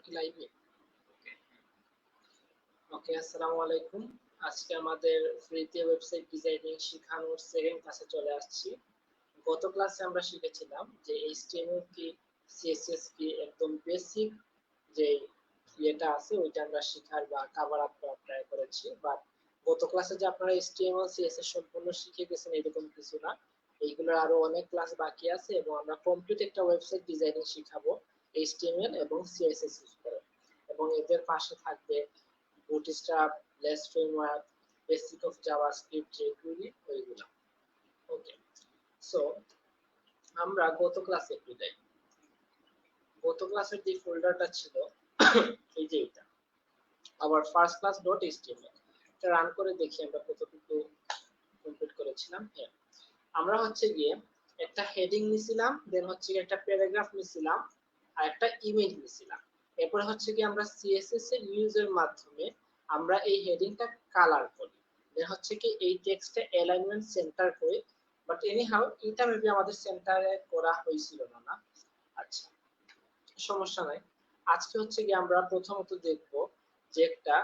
কি লাইভে? ওকে, আসসালামু আলাইকুম। আজকে আমাদের ফ্রিতে ওয়েবসাইট ডিজাইনিং শেখানোর সেকেন্ড ক্লাসে চলে আসছি। গত ক্লাসে আমরা শিখেছিলাম যে HTML কি, CSS কি, একদম বেসিক যে ইয়েটা আছে ওইটা আমরা শেখার বা কভার আপ করার ট্রাই করেছি। বাট গত ক্লাসে যে আপনারা HTML CSS সম্পূর্ণ শিখে গেছেন এরকম কিছু না, এইগুলোর আরো অনেক ক্লাস বাকি আছে এবং আমরা কমপ্লিট একটা ওয়েবসাইট ডিজাইনিং শিখাবো HTML এবং CSS ইউজ করে। এবং এদের পাশে থাকবে bootstrap, less framework, basic of JavaScript যেগুলি ওইগুলো। ওকে, সো আমরা গত ক্লাসে একটু যাই। গত ক্লাসের যে ফোল্ডারটা ছিল এই যে এটা আবার ফার্স্ট ক্লাস ডট এইচটিএমএল, এটা রান করে দেখি আমরা কতটুকু কমপ্লিট করেছিলাম। হ্যাঁ, আমরা হচ্ছে গিয়ে একটা হেডিং নিছিলাম, দেন হচ্ছে গিয়ে একটা প্যারাগ্রাফ নিছিলাম আর একটা ইমেজ নিছিলাম। এরপরে হচ্ছে গিয়ে আমরা সিএসএস এর ইউজের মাধ্যমে আমরা এই হেডিংটা কালার করি, দেন হচ্ছে কি এই টেক্সটে অ্যালাইনমেন্ট সেন্টার করি। বাট এনিহাউ এটা মেবি আমাদের সেন্টারে করা হয়েছিল না। আচ্ছা, সমস্যা নাই। আজকে হচ্ছে কি আমরা প্রথমত দেখব যে একটা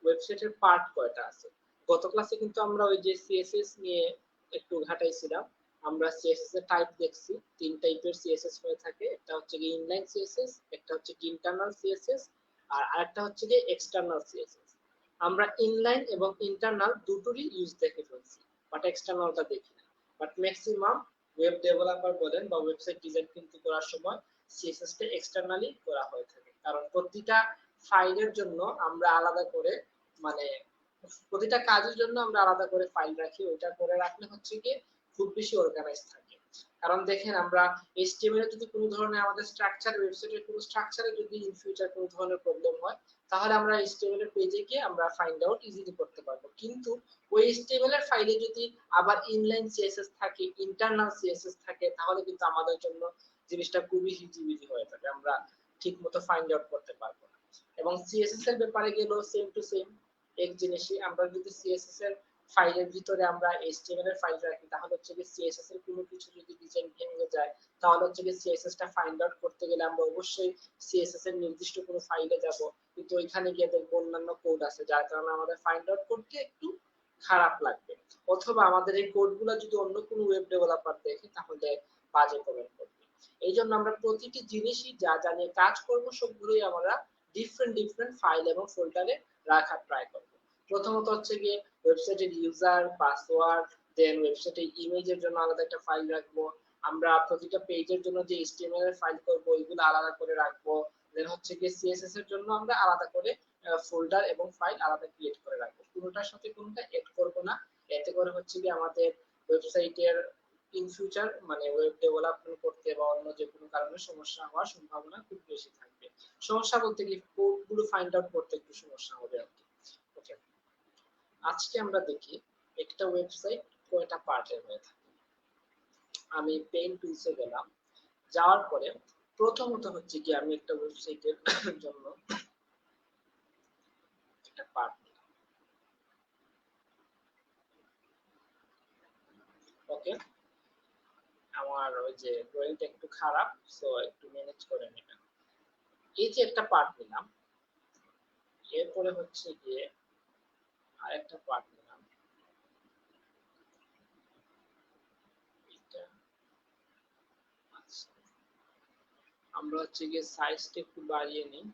ওয়েবসাইটের পার্ট কয়টা আছে। গত ক্লাসে কিন্তু আমরা ওই যে সিএসএস নিয়ে একটু ঘাটাইছিলাম। আমরা সিএসএস এর টাইপ দেখছি, তিন টাইপের সিএসএস হয়ে থাকে। একটা হচ্ছে কি ইনলাইন সিএসএস, একটা হচ্ছে কি ইন্টারনাল সিএসএস, আর আরেকটা হচ্ছে কি এক্সটার্নাল সিএসএস। আমরা ইনলাইন এবং ইন্টারনাল দুটোরই ইউজ দেখে ফেলছি, বাট এক্সটার্নালটা দেখি না। বাট ম্যাক্সিমাম ওয়েব ডেভেলপার বলেন বা ওয়েবসাইট ডিজাইন কিন্তু করার সময় সিএসএস টা এক্সটারনালি করা হয়ে থাকে, কারণ প্রতিটা ফাইলের জন্য আমরা আলাদা করে মানে প্রতিটা কাজের জন্য আমরা আলাদা করে ফাইল রাখি। ওইটা করে রাখলে হচ্ছে কি খুব বেশি অর্গানাইজ থাকে। কারণ দেখেন আমরা এইচটিএমএল এর যদি কোনো ধরনের আমাদের স্ট্রাকচার, ওয়েবসাইটের কোনো স্ট্রাকচারে যদি ইন ফিউচার কোনো ধরনের প্রবলেম হয়, তাহলে আমরা এইচটিএমএল এর পেজে গিয়ে আমরা ফাইন্ড আউট ইজিলি করতে পারবো। কিন্তু ওই এইচটিএমএল এর ফাইলে যদি আবার ইনলাইন সিএসএস থাকে, ইন্টারনাল সিএসএস থাকে, তাহলে কিন্তু আমাদের জন্য জিনিসটা খুবই হিজিবিজি হয়ে যাবে, আমরা ঠিক মতো ফাইন্ড আউট করতে পারবো না। এবং সিএসএস এর ব্যাপারে গেলেও সেম টু সেম এক জিনিসই। আমরা যদি সিএসএস এর ফাইলের ভিতরে আমরা এইচটিএমএল এর ফাইল রাখি, তাহলে হচ্ছে কি সিএসএস এর কোনো কিছু যদি ডিজাইন ভেঙে যায়, তাহলে হচ্ছে কি সিএসএস টা ফাইন্ড আউট করতে গেলে আমরা অবশ্যই সিএসএস এর নির্দিষ্ট কোনো ফাইলে যাব, কিন্তু ওইখানে গিয়ে দেখব অন্যান্য কোড আছে, যার কারণে আমাদের ফাইন্ড আউট করতে একটু খারাপ লাগবে। অথবা আমাদের এই কোডগুলো যদি অন্য কোনো ওয়েব ডেভেলপার দেখে, তাহলে বাজে কমেন্ট করবে। এই জন্য আমরা প্রতিটি জিনিসই যা যা নিয়ে কাজ করব সবগুলোই আমরা ডিফারেন্ট ফাইল এবং ফোল্ডারে রাখার ট্রাই করব। প্রথমত হচ্ছে গিয়ে ওয়েবসাইটের ইউজার, পাসওয়ার্ড, দেন ওয়েবসাইটের ইমেজের জন্য আলাদা একটা ফাইল রাখবো। আমরা প্রতিটা পেজের জন্য যে এইচটিএমএল এর ফাইল করব ওইগুলো আলাদা করে রাখবো। দেন হচ্ছে গিয়ে সিএসএস এর জন্য আমরা আলাদা করে ফোল্ডার এবং ফাইল আলাদা ক্রিয়েট করে রাখবো। কোনোটার সাথে কোনোটা এড করব না। এতে করে হচ্ছে গিয়ে আমাদের ওয়েবসাইটের ইন ফিউচার মানে ওয়েব ডেভেলপমেন্ট করতে বা অন্য যে কোনো কারণে সমস্যা হওয়ার সম্ভাবনা খুব বেশি থাকবে। সমস্যা বলতে কি কোডগুলো ফাইন্ড আউট করতে একটু সমস্যা হবে আর কি। ওকে, আজকে আমরা দেখি একটা ওয়েবসাইট কয়টা পার্টের হয়ে থাকে। আমি পেইন্ট টুলসে গেলাম, যাওয়ার পরে প্রথমত হচ্ছে কি আমি একটা ওয়েবসাইটের জন্য একটা পার্ট নিলাম। ওকে, আমার ওই যে ড্রয়িংটা একটু খারাপ, সো একটু ম্যানেজ করে নেবেন। এই যে একটা পার্ট নিলাম, এরপরে হচ্ছে গিয়ে আরেকটা পার্ট নিলাম। এটা আচ্ছা, আমরা হচ্ছে গিয়ে সাইজটা একটু বাড়িয়ে নিই।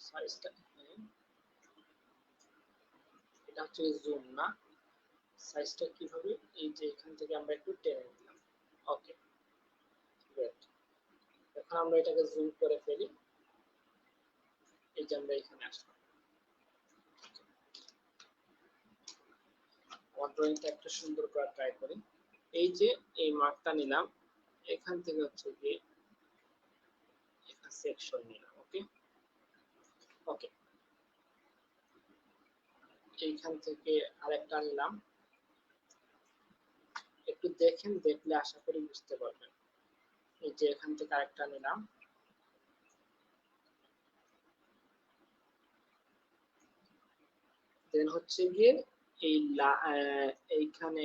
সাইজটা এটা হচ্ছে জুম না, সাইজটা কিভাবে এই যে এখান থেকে আমরা একটু টেনে দিলাম। ওকে, গ্রেট। এখন আমরা এটাকে জুম করে ফেলি। এই যে আমরা এখানে আসলাম, আমার ড্রয়িংটা একটু সুন্দর করে ট্রাই করি। এই যে এই মার্কটা নিলাম, এখান থেকে হচ্ছে কি একটা সেকশন নিলাম। ওকে ওকে, এইখান থেকে আরেকটা নিলাম, একটু দেখেন, দেখলে আশা করি বুঝতে পারবেন। এই যে এখান থেকে আরেকটা নিলাম, দেন হচ্ছে গিয়ে এইখানে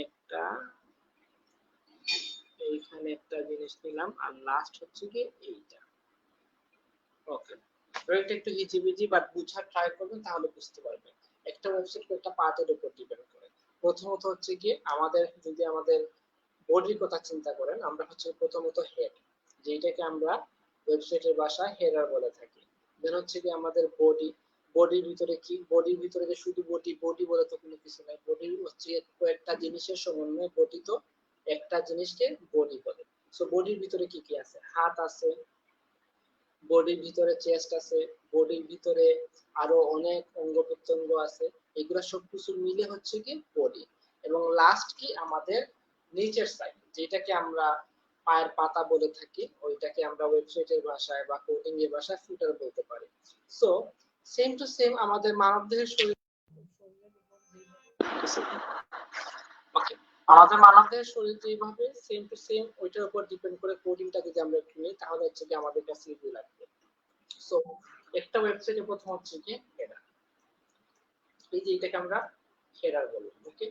একটা জিনিস নিলাম, আর লাস্ট হচ্ছে কি এইটা। ওকে, এটা একটু হিজিবিজি বাট বুঝার ট্রাই করবেন, তাহলে বুঝতে পারবেন। একটা ওয়েবসাইট একটা পার্টের উপর ডিপেন্ড করে। প্রথমত হচ্ছে কি আমাদের, যদি আমাদের বডির কথা চিন্তা করেন, আমরা হচ্ছে প্রথমত হেড, যেটাকে আমরা ওয়েবসাইটের ভাষায় হেডার বলে থাকি। দেন হচ্ছে কি আমাদের বডি, বডির ভিতরে কি, বডির ভিতরে যে শুধু বডি, বডি বলে তো কোনো কিছু নাই, বডি হচ্ছে কয়েকটা জিনিসের সমন্বয় গঠিত একটা জিনিসকে বডি বলে। সো বডির ভিতরে কি কি আছে, হাত আছে, বডির ভিতরে চেস্ট আছে, বডির ভিতরে আরো অনেক অঙ্গ প্রত্যঙ্গ আছে, এগুলা সবকিছু মিলে হচ্ছে কি বডি। এবং লাস্ট কি আমাদের নিচের সাইড, যেটাকে আমরা পায়ের পাতা বলে থাকি, ওইটাকে আমরা ওয়েবসাইটের ভাষায় বা কোডিং এর ভাষায় ফুটার বলতে পারি। সো সেম টু সেম আমাদের মানবদেহের শরীর, ওকে, আমাদের মানবদেহের শরীর যেভাবে সেম টু সেম ওইটার উপর ডিপেন্ড করে কোডিংটা যদি আমরা একটু নিই, তাহলে হচ্ছে কি আমাদের কাছে ইজি লাগবে। সো একটা ওয়েবসাইটে প্রথম হচ্ছে কি হেডার, এই যে এটাকে আমরা হেডার বলি। ওকে,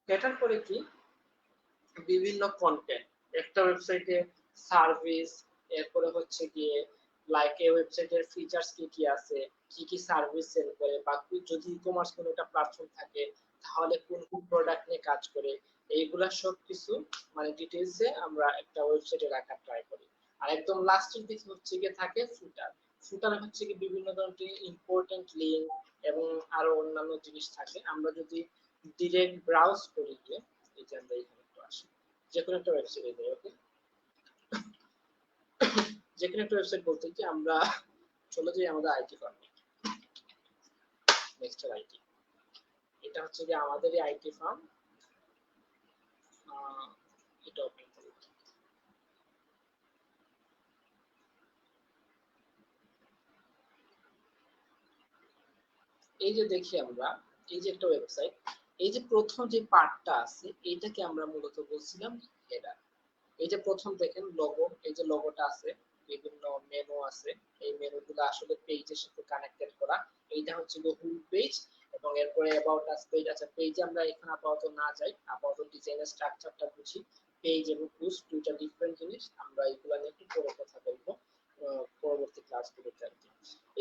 হেডার পরে কি বিভিন্ন কন্টেন্ট, একটা ওয়েবসাইটে সার্ভিস, এরপরে হচ্ছে গিয়ে লাইক এই ওয়েবসাইটের ফিচারস কি কি আছে, কি কি সার্ভিস সেল করে, বা যদি ই কমার্স কোনো একটা প্ল্যাটফর্ম থাকে তাহলে কোন কোন প্রোডাক্ট নিয়ে কাজ করে, এইগুলা সব কিছু মানে ডিটেইলসে আমরা একটা ওয়েবসাইটে রাখার ট্রাই করি। আর একদম লাস্টের দিকে হচ্ছে গিয়ে থাকে ফুটার। ফুটারে হচ্ছে কি বিভিন্ন ধরনের ইম্পর্টেন্ট লিংক এবং আরো অন্যান্য জিনিস থাকে। আমরা যদি ডিরেক্ট ব্রাউজ করি গিয়ে, এই যে আমরা এখানে একটু আসি, যে কোনো একটা ওয়েবসাইটে যাই। ওকে, যে কোনো একটা ওয়েবসাইট বলতে কি আমরা চলে যাই আমাদের আইটি ফার্মে, নেক্সট আইটি, এটা হচ্ছে যে আমাদেরই আইটি ফার্ম, এটা ওপেন করি। এই যে দেখি আমরা, এই যে একটা ওয়েবসাইট, এই যে প্রথম যে পার্টটা আছে এইটাকে আমরা মূলত বলছিলাম হেডার। এই যে প্রথম দেখেন লোগো, এই যে লোগোটা আছে, বিভিন্ন মেনু আছে, এই মেনুগুলো আসলে পেজের সাথে কানেক্টেড করা। এইটা হচ্ছে গো হোম পেজ, এবং এরপরে অ্যাবাউট আস পেজ আছে। পেজে আমরা এখানে আপাতত না যাই, আপাতত ডিজাইনের স্ট্রাকচারটা বুঝি। পেজ এবং পোস্ট দুইটা ডিফারেন্ট জিনিস, আমরা এগুলো নিয়ে একটু পরে কথা বলবো পরবর্তী ক্লাসগুলোতে আর কি।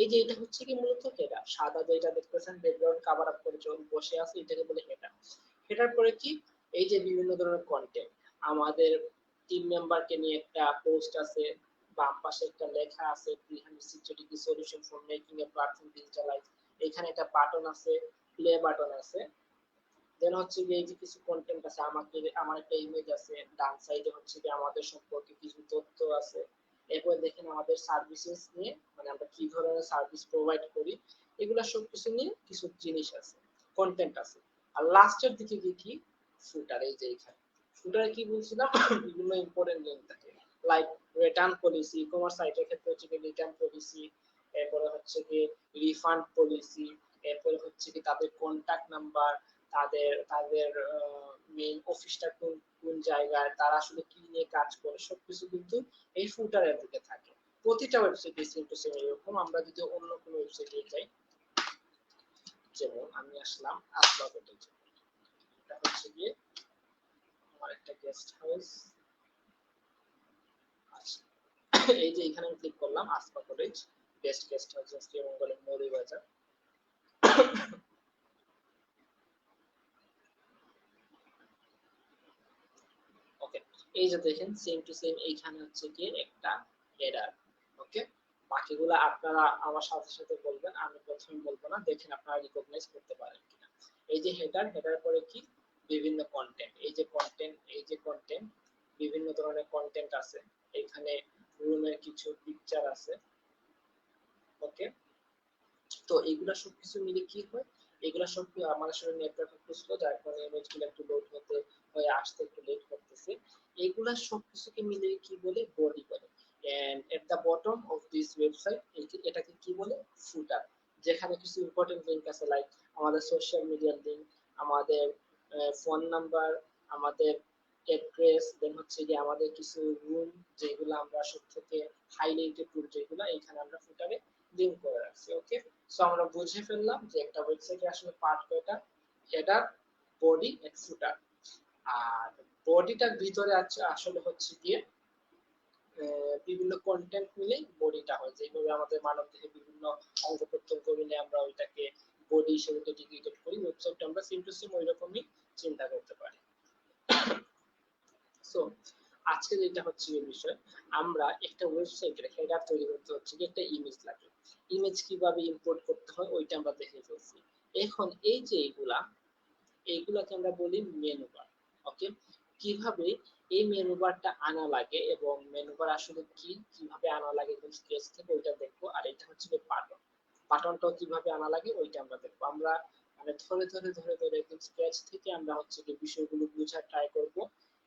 এই যে এটা হচ্ছে কি মূলত হেডার, সাদা যেটা দেখতেছেন ব্যাকগ্রাউন্ড কভার আপ করে বসে আছে, এটাকে বলে হেডার। হেডার পরে কি, এই যে বিভিন্ন ধরনের কন্টেন্ট, আমাদের টিম মেম্বারকে নিয়ে একটা পোস্ট আছে, বাম পাশে একটা লেখা আছে 360 degree solution for making A platform digitalise, এখানে একটা বাটন আছে, প্লে বাটন আছে। দেন হচ্ছে যে এই যে কিছু কন্টেন্ট আছে, আমার একটা ইমেজ আছে, ডান সাইডে হচ্ছে যে আমাদের সম্পর্কে কিছু তথ্য আছে। এরপর দেখেন আমাদের সার্ভিসেস নিয়ে, মানে আমরা কি ধরনের সার্ভিস প্রোভাইড করি, এগুলা সবকিছু নিয়ে কিছু জিনিস আছে, কন্টেন্ট আছে। আর লাস্টের দিকে কি ফুটার, এই যে এখানে ফুটারে কি বলছিলাম বিভিন্ন ইম্পর্টেন্ট লিংক থাকে, like return policy, e commerce সাইটের ক্ষেত্রে হচ্ছে কি রিটার্ন পলিসি, এরপরে হচ্ছে কি রিফান্ড পলিসি, এরপরে হচ্ছে কি তাদের কন্টাক্ট নাম্বার, তাদের তাদের মেইন অফিসটা কোন কোন জায়গায়, তারা আসলে কি নিয়ে কাজ করে, সবকিছু কিন্তু এই ফুটারের দিকে থাকে। প্রতিটা ওয়েবসাইটে সেম টু সেম এরকম। আমরা যদি অন্য কোনো ওয়েবসাইটে যাই, যেমন আমি আসলাম আসবা কটেজে, এটা হচ্ছে গিয়ে আমার একটা গেস্ট হাউস। আচ্ছা, এই যে এখানে আমি ক্লিক করলাম আসবা কটেজ বেস্ট গেস্ট হাউস শ্রীমঙ্গলের মৌলভীবাজার। ওকে, এই যে দেখেন সেম টু সেম এইখানে হচ্ছে কি একটা হেডার। ওকে, বাকিগুলো আপনারা আমার সাথে সাথে বলবেন, আমি প্রথমে বলবো না, দেখেন আপনারা রিকগনাইজ করতে পারেন কিনা। এই যে হেডার, হেডার পরে কি বিভিন্ন কন্টেন্ট, এই যে কন্টেন্ট, এই যে কন্টেন্ট, বিভিন্ন ধরনের কন্টেন্ট আছে, এখানে রুমের কিছু পিকচার আছে। ওকে, তো এগুলা সবকিছু মিলে কি হয়, এগুলা সব আমার আসলে নেটওয়ার্ক একটু স্লো, যার কারণে ইমেজগুলো একটু লোড হতে হয়ে আসতে একটু লেট করতেছে। এগুলা সবকিছুকে মিলে কি বলে, বডি বলে। And at the bottom of this website এটাকে কি বলে, ফুটার, যেখানে কিছু ইম্পর্টেন্ট লিংক আছে, লাইক আমাদের সোশ্যাল মিডিয়ার লিংক, আমাদের ফোন নাম্বার, আমাদের অ্যাড্রেস, দেন হচ্ছে যে আমাদের কিছু রুম যেগুলো আমরা সব থেকে হাইলাইটেড রুম যেগুলো, এখানে আমরা ফুটারে লিংক করে রাখছি। ওকে, সো আমরা বুঝে ফেললাম যে একটা ওয়েবসাইটে আসলে পার্ট কয়টা, হেডার, বডি এক্সট্রুডার। আর বডিটার ভিতরে আছে আসলে হচ্ছে গিয়ে বিভিন্ন কন্টেন্ট মিলে বডিটা হয়, যেভাবে আমাদের মানব দেহে বিভিন্ন অঙ্গ প্রত্যঙ্গ মিলে আমরা ওইটাকে বডি হিসেবে ডেডিকেটেড করি, ওয়েবসাইটটা আমরা সেম টু সেম ওই রকমই চিন্তা করতে পারি। সো আজকে যেটা হচ্ছে এই বিষয়, আমরা একটা ওয়েবসাইটের হেডার তৈরি করতে হচ্ছে কি একটা ইমেজ লাগে। ইমেজ কিভাবে ইম্পোর্ট করতে হয় ওইটা আমরা দেখে ফেলছি। এখন এই যে এইগুলাকে আমরা বলি মেনু বার। ওকে, কিভাবে এই মেনু বারটা আনা লাগে এবং মেনু বার আসলে কি, কিভাবে আনা লাগে একদম স্কেচ থেকে ওইটা দেখবো। আর এটা হচ্ছে বাটন, বাটনটাও কিভাবে আনা লাগে ওইটা আমরা দেখবো। আমরা মানে ধরে একদম স্কেচ থেকে আমরা হচ্ছে যে বিষয়গুলো বোঝার ট্রাই করব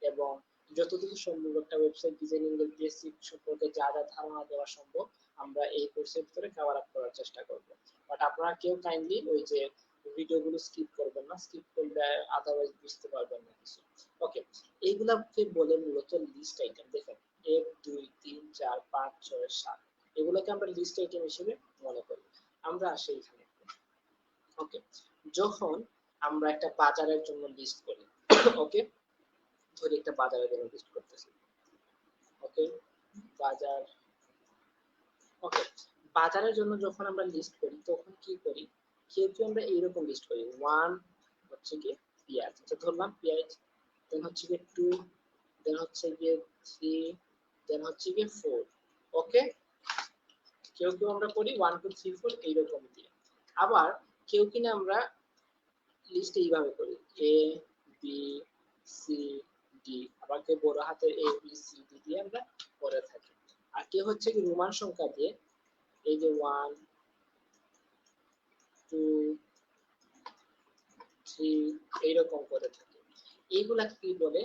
এবং যতটুকু সম্ভব একটা ওয়েবসাইট ডিজাইনিং এর বেসিক সম্পর্কে যা যা ধারণা দেওয়া সম্ভব আমরা এই কোর্সের ভিতরে কভার আপ করার চেষ্টা করব। বাট আপনারা কেউ কাইন্ডলি ওই যে ভিডিওগুলো স্কিপ করবেন না, স্কিপ করলে আদারওয়াইজ বুঝতে পারবেন না কিছু। ওকে, এইগুলাকে বলে মূলত লিস্ট আইটেম। দেখেন 1 2 3 4 5 6 7 এগুলোকে আমরা লিস্ট আইটেম হিসেবে মনে করি। আমরা আসি এখানে। ওকে, যখন আমরা একটা বাজারের জন্য লিস্ট করি, ওকে ধরি একটা বাজারের জন্য লিস্ট করতেছি। ওকে, বাজার। ওকে, বাজারের জন্য যখন আমরা লিস্ট করি তখন কি করি, কেউ আমরা এইরকম লিস্ট করি। 1 হচ্ছে কি পেঁয়াজ, আচ্ছা ধরলাম পেঁয়াজ, দেন হচ্ছে কি 2, দেন হচ্ছে কি 3, দেন হচ্ছে কি 4। ওকে, কেউ আমরা করি 1 2 3 4 এইরকম দিয়ে। আবার কেউ কিনা আমরা লিস্ট এইভাবে করি এ বি সি ডি, আবার কেউ বড় হাতের এ বি সি ডি দিয়ে আমরা করে থাকি। আর কেউ হচ্ছে কি রোমান সংখ্যা দিয়ে এই যে 1 2 3 এইরকম করে থাকে। এইগুলা কি বলে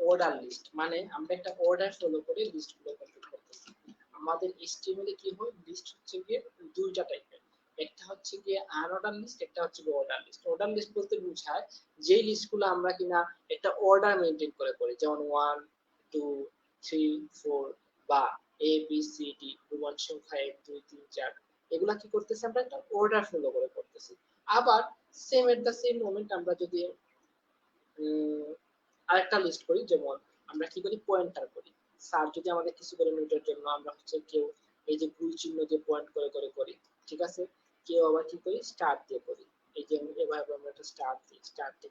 অর্ডার লিস্ট, মানে আমরা একটা অর্ডার ফলো করে লিস্ট গুলো কমপ্লিট করতেছি। আমাদের HTML এ কি হয়, লিস্ট হচ্ছে গিয়ে দুইটা টাইপের, একটা হচ্ছে গিয়ে আনঅর্ডার লিস্ট, একটা হচ্ছে গিয়ে অর্ডার লিস্ট। অর্ডার লিস্ট বলতে বোঝায় যে লিস্টগুলো আমরা কিনা একটা অর্ডার মেইনটেইন করে করি, যেমন 1 2 3 4 বা A B C D Roman সংখ্যা 1 2 3 4 এগুলা কি করতেছি আমরা একটা অর্ডার ফলো করে করতেছি। আবার same at the same moment আমরা যদি আরেকটা লিস্ট করি, যেমন আমরা কি করি পয়েন্টার করি। স্যার যদি আমাদের কিছু করে নোটের জন্য আমরা হচ্ছে কেউ এই যে গুণ চিহ্ন দিয়ে পয়েন্ট করে করে করি, ঠিক আছে, কেউ আবার কি করি স্টার দিয়ে করি, এই যে এভাবে আমরা একটা স্টার দিয়ে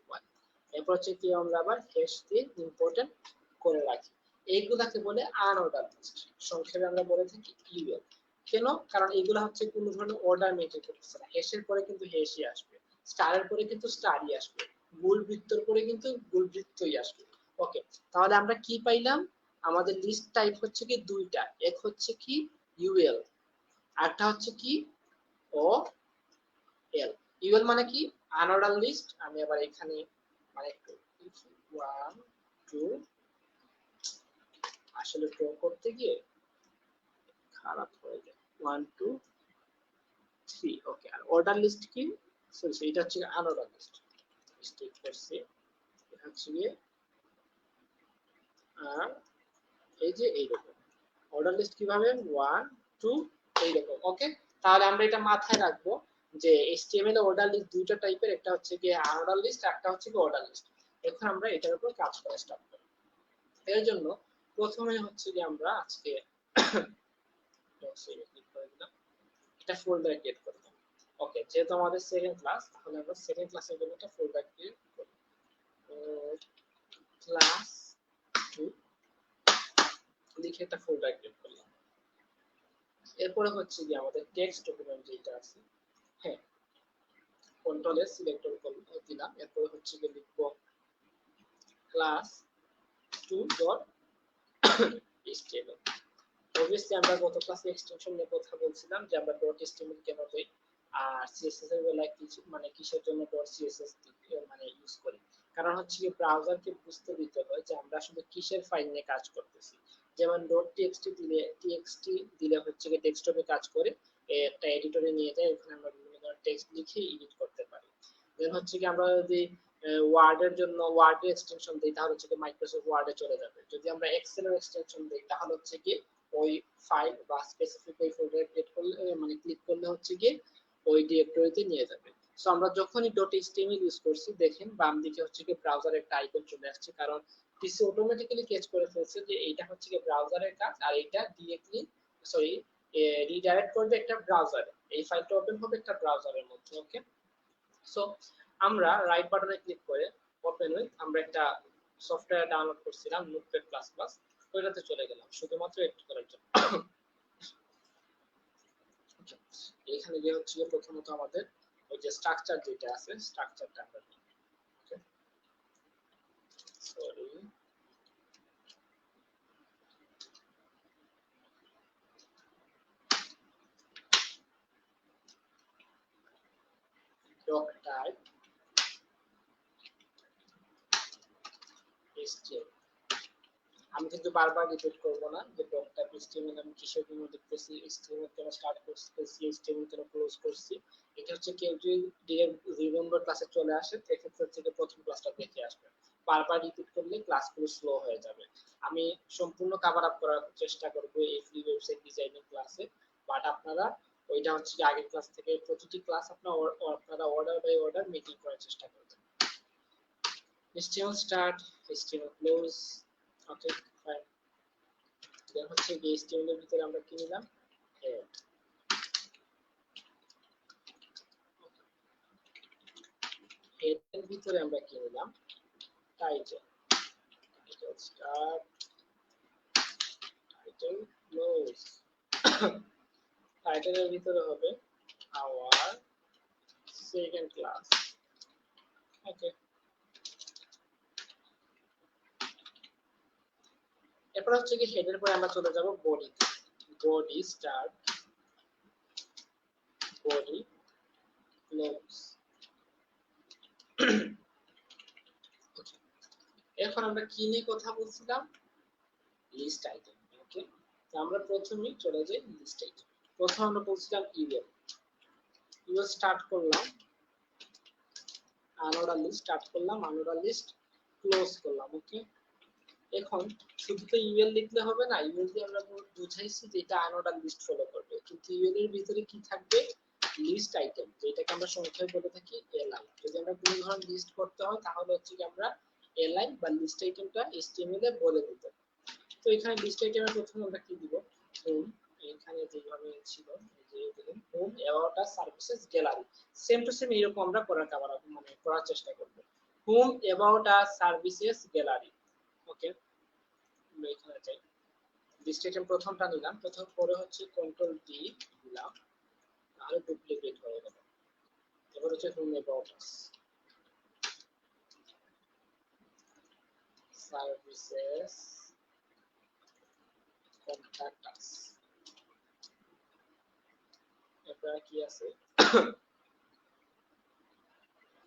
পয়েন্ট। এরপর হচ্ছে কি আমরা আবার হ্যাশ দিয়ে ইম্পর্টেন্ট করে রাখি। এইগুলাকে বলে আনঅর্ডার লিস্ট, সংক্ষেপে আমরা বলে থাকি ইউএল। কেন, কারণ এগুলা হচ্ছে কোন ধরনের অর্ডার মেনটেন করতেছে না। হ্যাশের পরে কিন্তু হ্যাশই আসবে, স্টারের পরে কিন্তু স্টারই আসবে, মূল বৃত্তর পরে কিন্তু মূল বৃত্তই আসবে। ওকে, তাহলে আমরা কি পাইলাম, আমাদের লিস্ট টাইপ হচ্ছে কি দুইটা, এক হচ্ছে কি ইউএল, আরটা হচ্ছে কি ও এল। ইউএল মানে কি আনঅর্ডার লিস্ট। আমি আবার এখানে মানে একটু 1 2 আসলে ড্র করতে গিয়ে খারাপ হয়ে যায়, 1 2 3। ওকে, আর অর্ডার লিস্ট কি, সরি এটা হচ্ছে আনঅর্ডার লিস্ট, মিস্টেক করছি, এটা হচ্ছে গিয়ে আর এই যে এইরকম অর্ডার লিস্ট কিভাবে 1 2 এইরকম। ওকে, তাহলে আমরা এটা মাথায় রাখবো যে HTML এ অর্ডার লিস্ট দুইটা টাইপের, একটা হচ্ছে কি আনঅর্ডার লিস্ট, একটা হচ্ছে কি অর্ডার লিস্ট। এখন আমরা এটার উপর কাজ করা স্টার্ট করব। এর জন্য প্রথমে হচ্ছে যে আমরা আজকে এটা ফোল্ডার ক্রিয়েট করব। ওকে, যেহেতু আমাদের সেকেন্ড ক্লাস, তাহলে আমরা সেকেন্ড ক্লাসের জন্য একটা ফোল্ডার ক্রিয়েট করব। ক্লাস 2 লিখে একটা ফোল্ডার ক্রিয়েট করলাম। এরপরে হচ্ছে যে আমাদের টেক্সট ডকুমেন্ট যেটা আছে, হ্যাঁ কন্ট্রোল এস সিলেক্ট দিলাম। এরপরে হচ্ছে যে লিখব ক্লাস 2.html। অবভিয়াসলি আমরা গত ক্লাসে এক্সটেনশন নিয়ে কথা বলছিলাম যে আমরা .html কেন দেই আর css এর বেলায় কিছু মানে কিসের জন্য .css মানে ইউজ করি, কারণ হচ্ছে কি ব্রাউজারকে বুঝতে দিতে হয় যে আমরা আসলে কিসের ফাইল নিয়ে কাজ করতেছি। যেমন .txt দিলে হচ্ছে কি ডেস্কটপে কাজ করে একটা এডিটরে নিয়ে যায়, ওখানে আমরা বিভিন্ন ধরনের টেক্সট লিখে এডিট করতে পারি। দেন হচ্ছে কি আমরা যদি ওয়ার্ডের জন্য ওয়ার্ড এক্সটেনশন দেই তাহলে হচ্ছে কি মাইক্রোসফট ওয়ার্ডে চলে যাবে। যদি আমরা এক্সেল এর এক্সটেনশন দেই তাহলে হচ্ছে কি ওই ফাইল বা স্পেসিফিক ওই ফোল্ডারে ক্লিক করলে মানে ক্লিক করলে হচ্ছে কি ওই ডিরেক্টরিতে নিয়ে যাবে। সো আমরা যখনই .html ইউজ করছি দেখেন বাম দিকে হচ্ছে কি ব্রাউজার একটা আইকন চলে আসছে, কারণ পিসি অটোমেটিক্যালি ক্যাচ করে ফেলছে যে এইটা হচ্ছে কি ব্রাউজারের কাজ, আর এটা ডিরেক্টলি সরি রিডাইরেক্ট করবে একটা ব্রাউজারে, এই ফাইলটা ওপেন হবে একটা ব্রাউজারের মধ্যে। ওকে, সো আমরা রাইট বাটনে ক্লিক করে ওপেন উইথ, আমরা একটা সফটওয়্যার ডাউনলোড করছিলাম নোটপ্যাড প্লাস প্লাস, ওইটাতে চলে গেলাম শুধুমাত্র এডিট করার জন্য। এখানে যে হচ্ছে প্রথমত আমাদের ওই যে স্ট্রাকচার যেটা আছে স্ট্রাকচারটা আমরা নিই। ওকে, সরি doc type html, আমি কিন্তু বারবার রিপিট করব না যে doc type html আমি কিসের জন্য দেখতেছি, html কেন স্টার্ট করতেছি, html কেন ক্লোজ করছি। এটা হচ্ছে কেউ যদি রিমেম্বার ক্লাসে চলে আসে সেক্ষেত্রে হচ্ছে প্রথম ক্লাসটা দেখে আসবে, বারবার রিপিট করলে ক্লাসগুলো স্লো হয়ে যাবে। আমি সম্পূর্ণ কভার আপ করার চেষ্টা করব এই ফ্রি ওয়েবসাইট ডিজাইনিং ক্লাসে, বাট আপনারা ওইটা হচ্ছে যে আগের ক্লাস থেকে প্রতিটি ক্লাস আপনারা অর্ডার বাই অর্ডার মেকিং করার চেষ্টা করবেন। HTML start, HTML close, okay fine. Then হচ্ছে কি HTML এর ভিতরে আমরা কি নিলাম, হেড, হেড এর ভিতরে আমরা কি নিলাম, title, title start, title close. টাইটেলের ভিতরে হবে আওয়ার সেকেন্ড ক্লাস। ওকে, এরপর হচ্ছে কি হেডের পরে আমরা চলে যাব body, body start, body close. এখন আমরা কি নিয়ে কথা বলছিলাম, লিস্ট আইটেম। ওকে, তো আমরা প্রথমেই চলে যাই লিস্ট আইটেম। প্রথমে আমরা বলছিলাম ইউএল, ইউএল স্টার্ট করলাম, আনোডা লিস্ট স্টার্ট করলাম, আনোডা লিস্ট ক্লোজ করলাম। ওকে, এখন শুধু তো ইউএল লিখলে হবে না, ইউএল দিয়ে আমরা বুঝাইছি যে এটা আনোডা লিস্ট ফলো করবে, কিন্তু ইউএল এর ভিতরে কি থাকবে, লিস্ট আইটেম, যেটাকে আমরা সংক্ষেপে বলে থাকি এলআই। যদি আমরা কোনো ধরনের লিস্ট করতে হয় তাহলে হচ্ছে কি আমরা এলআই বা লিস্ট আইটেমটা এসটিএমএল এ বলে দিতে। তো এখানে লিস্ট আইটেমের প্রথমে আমরা কি দিব, হোম, এখানে যেভাবে ছিল এই যে দেখুন home, about us, services, gallery, same to same এরকম আমরা করার চেষ্টা করব। Home, about us, services, gallery. Okay, আমরা এখানে যাই, লিস্ট আইটেম প্রথমটা নিলাম, প্রথম পরে হচ্ছে কন্ট্রোল ডি দিলাম, তাহলে ডুপ্লিকেট হয়ে গেল। এবার হচ্ছে home, about us, services, contact us, এরপর কি আছে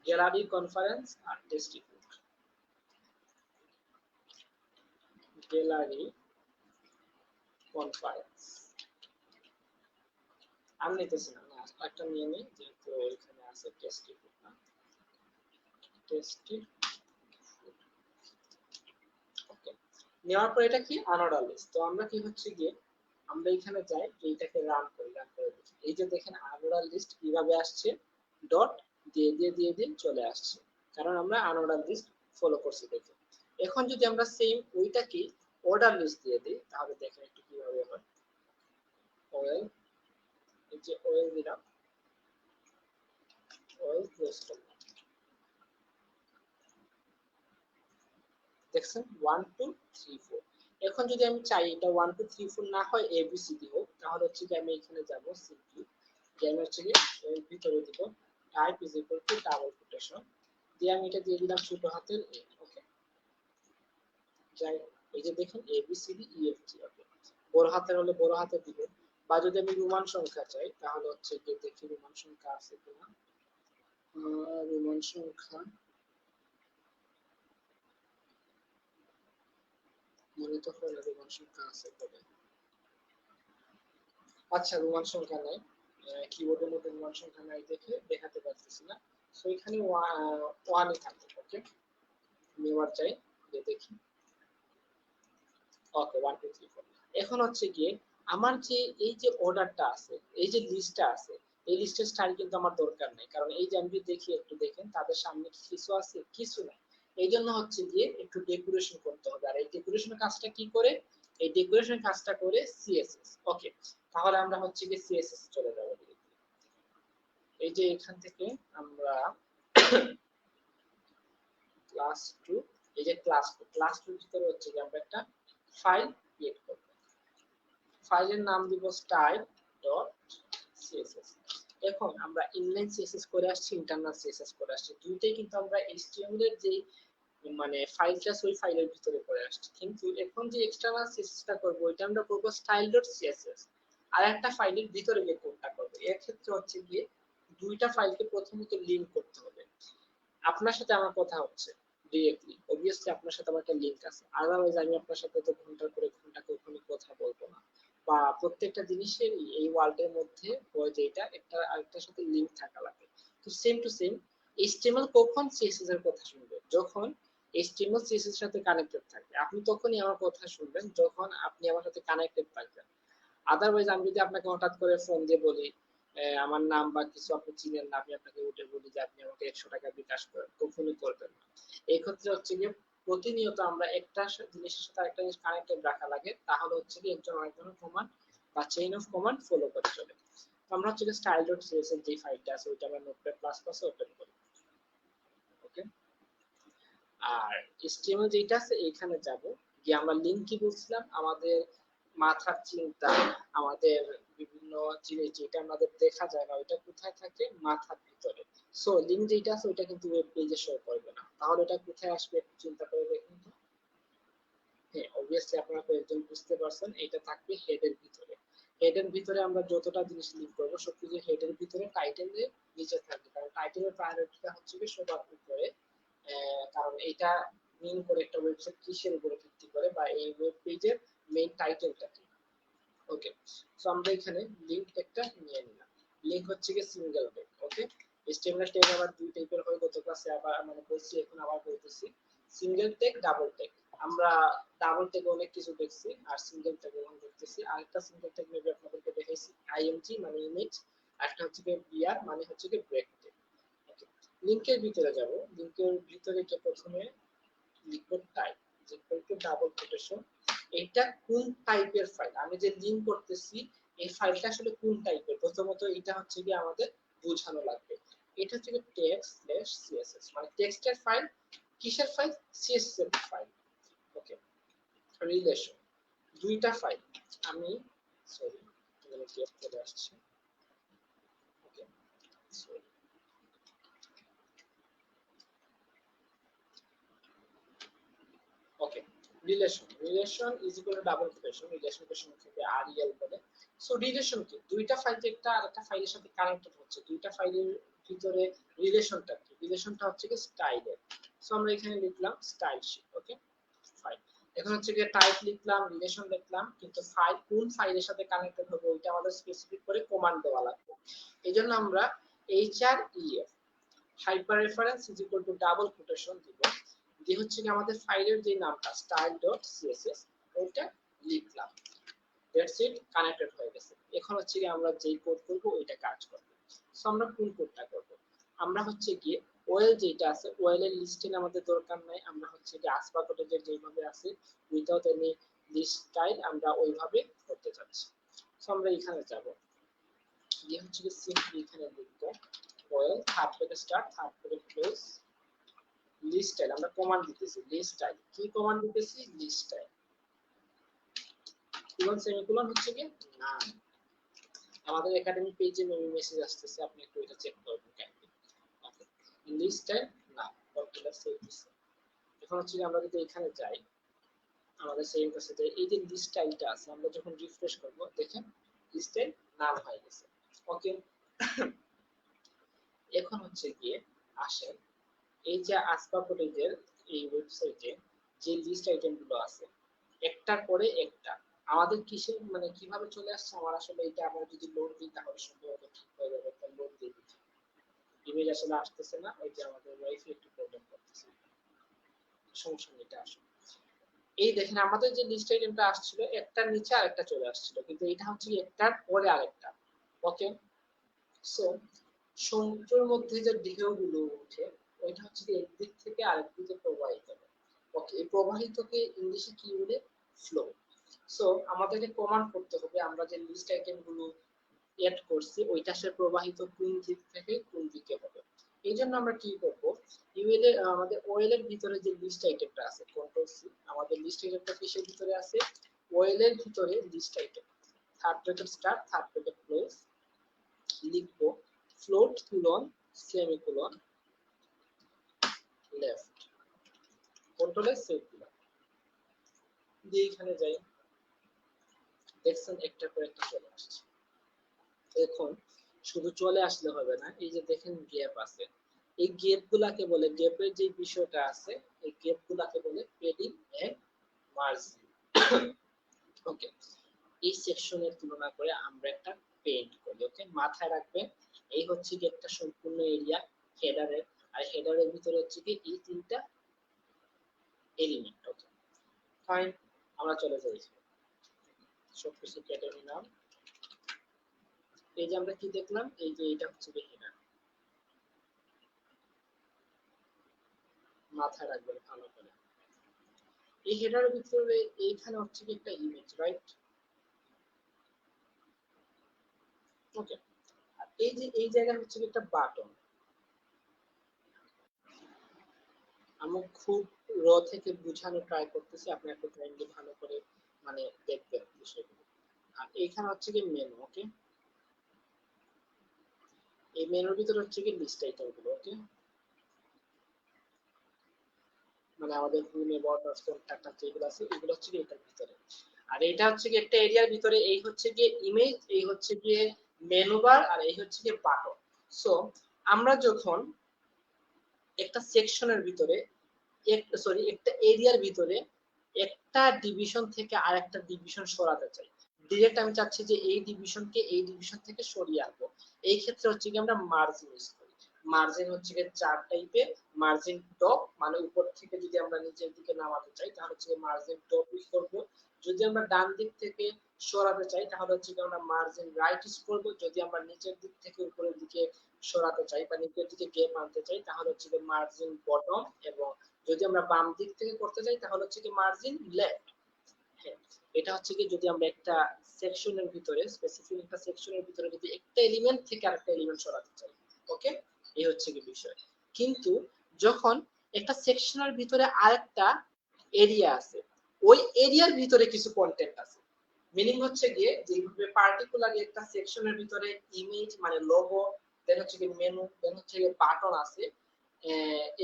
গ্যালারি, কনফারেন্স আর টেস্টিফুড, গ্যালারি, কনফারেন্স। আমি নিতেছি না, একটা নিয়ে নিই যেহেতু এখানে আছে টেস্টিফুড না, টেস্টিফুড। ওকে, নেওয়ার পর এটা কি আনোডা লিস্ট। তো আমরা কি হচ্ছে গিয়ে আমরা এখানে যাই, এইটাকে রান করি, রান করে দেখি, এই যে দেখেন আনোডা লিস্ট কিভাবে আসছে, ডট দিয়ে দিয়ে দিয়ে দিয়ে চলে আসছে, কারণ আমরা আনোডা লিস্ট ফলো করছি দেখে। এখন যদি আমরা সেম ওইটাকে অর্ডার লিস্ট দিয়ে দিই তাহলে দেখেন একটু কিভাবে হয়। ওয়েল, এই যে ওয়েল দিলাম, ওয়েল ক্লোজ করলাম, দেখছেন 1 2 3 4। এখন যদি আমি চাই এটা 1 2 3 4 না হয় এবিসিডি হোক, তাহলে হচ্ছে যে আমি এখানে যাব সিম্পলি, যে আমি হচ্ছে যে এর ভিতরে দিব type is equal to double quotation দিয়ে আমি এটা দিয়ে দিলাম ছোট হাতের এ। ওকে, যাই, এই যে দেখেন এবিসিডি ইএফজি। ওকে, বড় হাতের হলে বড় হাতে দিব, বা যদি আমি রোমান সংখ্যা চাই তাহলে হচ্ছে যে দেখি রোমান সংখ্যা আছে কিনা, রোমান সংখ্যা মনে তো হয় না রোমান সংখ্যা আছে বলে, আচ্ছা রোমান সংখ্যা নাই, কিবোর্ডের মধ্যে রোমান সংখ্যা নাই দেখে দেখাতে পারতেছি না, সো এখানে ওয়ানই থাকবে। ওকে, আমি এবার চাই যে দেখি, ওকে 1 2 3 4। এখন হচ্ছে গিয়ে আমার যে এই যে অর্ডারটা আছে, এই যে লিস্টটা আছে, এই লিস্টের স্টাইল কিন্তু আমার দরকার নেই, কারণ এই যে আমি দেখি একটু দেখেন তাদের সামনে কিছু আছে, কিছু নাই। এই জন্য হচ্ছে গিয়ে একটু ডেকোরেশন করতে হবে। আর এই ডেকোরেশনের কাজটা কি করে? এই ডেকোরেশন কাজটা করে সিএসএস। ওকে, তাহলে আমরা হচ্ছে গিয়ে সিএসএস চলে যাব। এই যে এখান থেকে আমরা ক্লাস 2, এই যে ক্লাস 2 ভিতরে হচ্ছে যে আমরা একটা ফাইল ক্রিয়েট করব। ফাইলের নাম দিব style.css। এখন আমরা ইনলাইন সিএসএস করে আসছি, ইন্টারনাল সিএসএস করে আসছি, দুইটাই কিন্তু আমরা এইচটিএমএল এর যে মানে ফাইলটা ওই ফাইলের ভিতরে করে আসছি। কিন্তু এখন যে এক্সটার্নাল সিএসএসটা করব ওইটা আমরা করব style.css, আর একটা ফাইলের ভিতরে গিয়ে কোডটা করব। এর ক্ষেত্রে হচ্ছে গিয়ে দুইটা ফাইলকে প্রথমত লিংক করতে হবে। আপনার সাথে আমার কথা হচ্ছে ডিরেক্টলি, অবভিয়াসলি আপনার সাথে আমার একটা লিংক আছে, আদারওয়াইজ আমি আপনার সাথে তো ঘন্টার পরে ঘন্টা কখনো কথা বলবো না। বা প্রত্যেকটা জিনিসেরই এই ওয়ার্ল্ডের মধ্যে যেটা একটা আরেকটার সাথে লিংক থাকা লাগে। তো সেম টু সেম এইচটিএমএল কখন সিএসএস এর কথা শুনবে? যখন এইচটিএমএল সিএসএস এর সাথে কানেক্টেড থাকবে, আপনি তখনই আমার কথা শুনবেন যখন আপনি আমার সাথে কানেক্টেড থাকবেন। আদারওয়াইজ আমি যদি আপনাকে হঠাৎ করে ফোন দিয়ে বলি আমার নাম বা কিছু আপনি চিনেন না, আমি আপনাকে উঠে বলি যে আপনি আমাকে 100 টাকা বিকাশ করেন, কখনোই করবেন না। এই ক্ষেত্রে হচ্ছে গিয়ে প্রতিনিয়ত আমরা একটা জিনিসের সাথে আরেকটা জিনিস কানেক্টেড রাখা লাগে, তাহলে হচ্ছে কি একজন আরেকজনের কমান্ড বা চেইন অফ কমান্ড ফলো করে চলে। তো আমরা হচ্ছে কি style.css এর যে ফাইলটা আছে ওইটা আমরা নোটপ্যাড প্লাস প্লাসে ওপেন করি। ওকে, আর HTML যেটা আছে এখানে যাব, গিয়ে আমরা লিংক কি বলছিলাম, আমাদের মাথার চিন্তা, আমাদের বিভিন্ন জিনিস যেটা আমাদের দেখা যায় না ওইটা কোথায় থাকে? মাথার ভিতরে। সো লিংক যেটা আছে ওইটা কিন্তু ওয়েব পেজে শো করবে না, তাহলে এটা কোথায় আসবে একটু চিন্তা করে দেখুন তো। হ্যাঁ, অবভিয়াসলি আপনারা কয়েকজন বুঝতে পারছেন, এটা থাকবে হেডের ভিতরে। হেডের ভিতরে আমরা যতটা জিনিস লিংক করব সবকিছু হেডের ভিতরে, টাইটেলের নিচে থাকবে, কারণ টাইটেলের প্রায়োরিটিটা হচ্ছে কি সবার উপরে। কারণ এটা মেইন করে একটা ওয়েবসাইট কিসের উপরে ভিত্তি করে, বা এই ওয়েব পেজের মেইন টাইটেলটা কি। ওকে, সো আমরা এখানে লিংক একটা নিয়ে নিলাম। লিংক হচ্ছে কি সিঙ্গেল ট্যাগ। ওকে, HTML ট্যাগ আবার দুই টাইপের হয়, গত ক্লাসে আবার মানে বলছি, এখন আবার বলতেছি। Single tag, double tag. আমরা ডাবল ট্যাগ অনেক কিছু দেখছি, আর সিঙ্গেল ট্যাগ এখন দেখতেছি। আরেকটা সিঙ্গেল ট্যাগ মেবি আপনাদেরকে দেখাইছি, আইএমজি মানে ইমেজ, আরেকটা হচ্ছে কি বিআর মানে হচ্ছে কি ব্রেক ট্যাগ। ওকে, লিংকের ভিতরে যাব। লিংকের ভিতরে কি প্রথমে লিখব type equal to double quotation. এটা কোন টাইপের ফাইল, আমি যে লিংক করতেছি এই ফাইলটা আসলে কোন টাইপের, প্রথমত এটা হচ্ছে কি আমাদের বোঝানো লাগবে। এটা হচ্ছে কি text/css, মানে টেক্সটের ফাইল। কিসের ফাইল? সিএসএস এর ফাইল। ওকে, রিলেশন, দুইটা ফাইল। আমি সরি, এখানে কি চলে আসছে। Okay, sorry. Okay, relation is equal to double quotation, relation quotation থেকে আরইএল বলে। সো রিলেশন কি? দুইটা ফাইল যে একটা আরেকটা ফাইলের সাথে কানেক্টেড হচ্ছে, দুইটা ফাইলের ভিতরে রিলেশনটা কি? রিলেশনটা হচ্ছে কি স্টাইলের। সো আমরা এখানে লিখলাম স্টাইল শীট। ওকে, ফাইল। এখন হচ্ছে কি টাইপ লিখলাম, রিলেশন লিখলাম, কিন্তু ফাইল কোন ফাইলের সাথে কানেক্টেড হবে ওইটা আমাদের স্পেসিফিক করে কমান্ড দেওয়া লাগবে। এইজন্য আমরা href hyper reference is equal to double quotation দিব, দিয়ে হচ্ছে কি আমাদের ফাইলের যে নামটা style.css ওইটা লিখলাম। দ্যাটস ইট, কানেক্টেড হয়ে গেছে। এখন হচ্ছে কি আমরা যেই কোড করব ওইটা কাজ করবে। সো আমরা কোন কোডটা করব? আমরা হচ্ছে কি ওয়েল যেটা আছে ওয়েলের লিস্টিং আমাদের দরকার নাই, আমরা হচ্ছে কি আসপা কোডের যেভাবে আছে উইদাউট এনি লিস্ট স্টাইল আমরা ওইভাবে করতে যাচ্ছি। সো আমরা এখানে যাব, গিয়ে হচ্ছে কি সিম্পলি এখানে লিখব ওয়েল থার্ড থেকে স্টার্ট, থার্ড থেকে ক্লোজ, লিস্ট স্টাইল। আমরা কমান্ড দিতেছি লিস্ট স্টাইল। কি কমান্ড দিতেছি? List style. কোলন সেমিকোলন হচ্ছে কি না, আমাদের একাডেমি পেজে মেসেজ আসতেছে, আপনি একটু এটা চেক করবেন কাইন্ডলি। ওকে, লিস্ট স্টাইল না, কন্ট্রোল সেভ দিছি। এখন হচ্ছে আমরা যদি এখানে যাই, আমাদের সেম কাছে এই যে লিস্ট স্টাইলটা আছে, আমরা যখন রিফ্রেশ করব দেখেন লিস্ট স্টাইল নাম হয়ে গেছে। ওকে, এখন হচ্ছে গিয়ে আসেন এই যে আসপা কলেজের এই ওয়েবসাইটে যে লিস্ট আইটেম গুলো আছে একটার পরে একটা আমাদের কিসের মানে কিভাবে চলে আসছে, আমার আসলে এটা আমরা যদি লোড দিই তাহলে সম্ভবত ঠিক হয়ে যাবে। একটা লোড দিয়ে দিচ্ছি, ইমেজ আসলে আসতেছে না, ওই যে আমাদের ওয়াইফাই একটু প্রবলেম করতেছে, সমস্যা নেই, এটা আসলে এই দেখেন আমাদের যে লিস্ট আইটেমটা আসছিল একটার নিচে আরেকটা চলে আসছিল, কিন্তু এটা হচ্ছে একটার পরে আরেকটা। ওকে, সো সমুদ্রের মধ্যে যে ঢেউগুলো ওঠে ওইটা হচ্ছে একদিক থেকে আরেক দিকে প্রবাহিত হয়। ওকে, এই প্রবাহিতকে ইংলিশে কি বলে? ফ্লো। সো আমাদেরকে প্রমাণ করতে হবে আমরা যে লিস্ট আইটেম গুলো এড করছি ওইটা আসলে প্রবাহিত কোন দিক থেকে কোন দিকে হবে। এই জন্য আমরা কি করব, ইউএল এর আমাদের ওএল এর ভিতরে যে লিস্ট আইটেমটা আছে কন্ট্রোল সি, আমাদের লিস্ট আইটেমটা কিসের ভিতরে আছে? ওএল এর ভিতরে list item, third bracket start third bracket close, লিখব ফ্লোট কোলন সেমিকোলন লেফট, কন্ট্রোলে সেভ দিলাম, দিয়ে এখানে যাই, দেখছেন একটা করে একটা চলে আসছে। এখন শুধু চলে আসলে হবে না, এই যে দেখেন গ্যাপ আছে, এই গ্যাপ গুলাকে বলে, গ্যাপের যে বিষয়টা আছে এই গ্যাপ গুলাকে বলে পেডিং এন্ড মার্জিন। ওকে, এই সেকশনের তুলনা করে আমরা একটা পেইন্ট করি। ওকে, মাথায় রাখবেন এই হচ্ছে কি একটা সম্পূর্ণ এরিয়া হেডারের, আর হেডারের ভিতরে হচ্ছে কি এই তিনটা এলিমেন্ট। ওকে ফাইন, আমরা চলে যাই, সবকিছু কেটে নিলাম। এই যে আমরা কি দেখলাম, এই যে এটা হচ্ছে কি হেডার, মাথায় রাখবেন ভালো করে। এই হেডারের ভিতরে এইখানে হচ্ছে কি একটা ইমেজ, রাইট? ওকে, আর এই যে এই জায়গায় হচ্ছে কি একটা বাটন। আমি খুব র থেকে বোঝানো ট্রাই করতেছি, আপনি একটু কাইন্ডলি ভালো করে মানে দেখবেন বিষয়গুলো। আর এইখানে হচ্ছে কি মেনু। ওকে, এই মেনুর ভিতরে হচ্ছে কি লিস্ট আইটেম গুলো। ওকে, মানে আমাদের হোমে বর্ডার্স কন্টাক্ট যেগুলো আছে এগুলো হচ্ছে কি এটার ভিতরে। আর এটা হচ্ছে কি একটা এরিয়ার ভিতরে, এই হচ্ছে কি ইমেজ, এই হচ্ছে কি মেনু বার, আর এই হচ্ছে কি বাটন। সো আমরা যখন একটা সেকশনের ভিতরে একটা এরিয়ার ভিতরে একটা ডিভিশন থেকে আরেকটা ডিভিশন সরাতে চাই, ডিরেক্ট আমি চাচ্ছি যে এই ডিভিশনকে এই ডিভিশন থেকে সরিয়ে আনবো, এই ক্ষেত্রে হচ্ছে কি আমরা মার্জিন ইউজ করি। মার্জিন হচ্ছে কি চার টাইপের, মার্জিন টপ মানে উপর থেকে যদি আমরা নিচের দিকে নামাতে চাই তাহলে হচ্ছে মার্জিন টপ ইউজ করব, যদি আমরা ডান দিক থেকে সরাতে চাই তাহলে হচ্ছে আমরা মার্জিন রাইট ইউজ করব, যদি আমরা নিচের দিক থেকে উপরের দিকে সরাতে চাই বা নিচের দিকে গেপ আনতে চাই তাহলে হচ্ছে মার্জিন বটম, এবং যদি আমরা বাম দিক থেকে করতে চাই তাহলে হচ্ছে কি মার্জিন লেফট। হ্যাঁ, এটা হচ্ছে কি যদি আমরা একটা সেকশনের ভিতরে স্পেসিফিক একটা সেকশনের ভিতরে যদি একটা এলিমেন্ট থেকে আরেকটা এলিমেন্ট সরাতে চাই। ওকে, এই হচ্ছে কি বিষয়। কিন্তু যখন একটা সেকশনের ভিতরে আরেকটা এরিয়া আছে, ওই এরিয়ার ভিতরে কিছু কন্টেন্ট আছে, মিনিং হচ্ছে গিয়ে যেভাবে পার্টিকুলারলি একটা সেকশনের ভিতরে ইমেজ মানে লোগো, দেন হচ্ছে কি মেনু, দেন হচ্ছে কি বাটন আছে,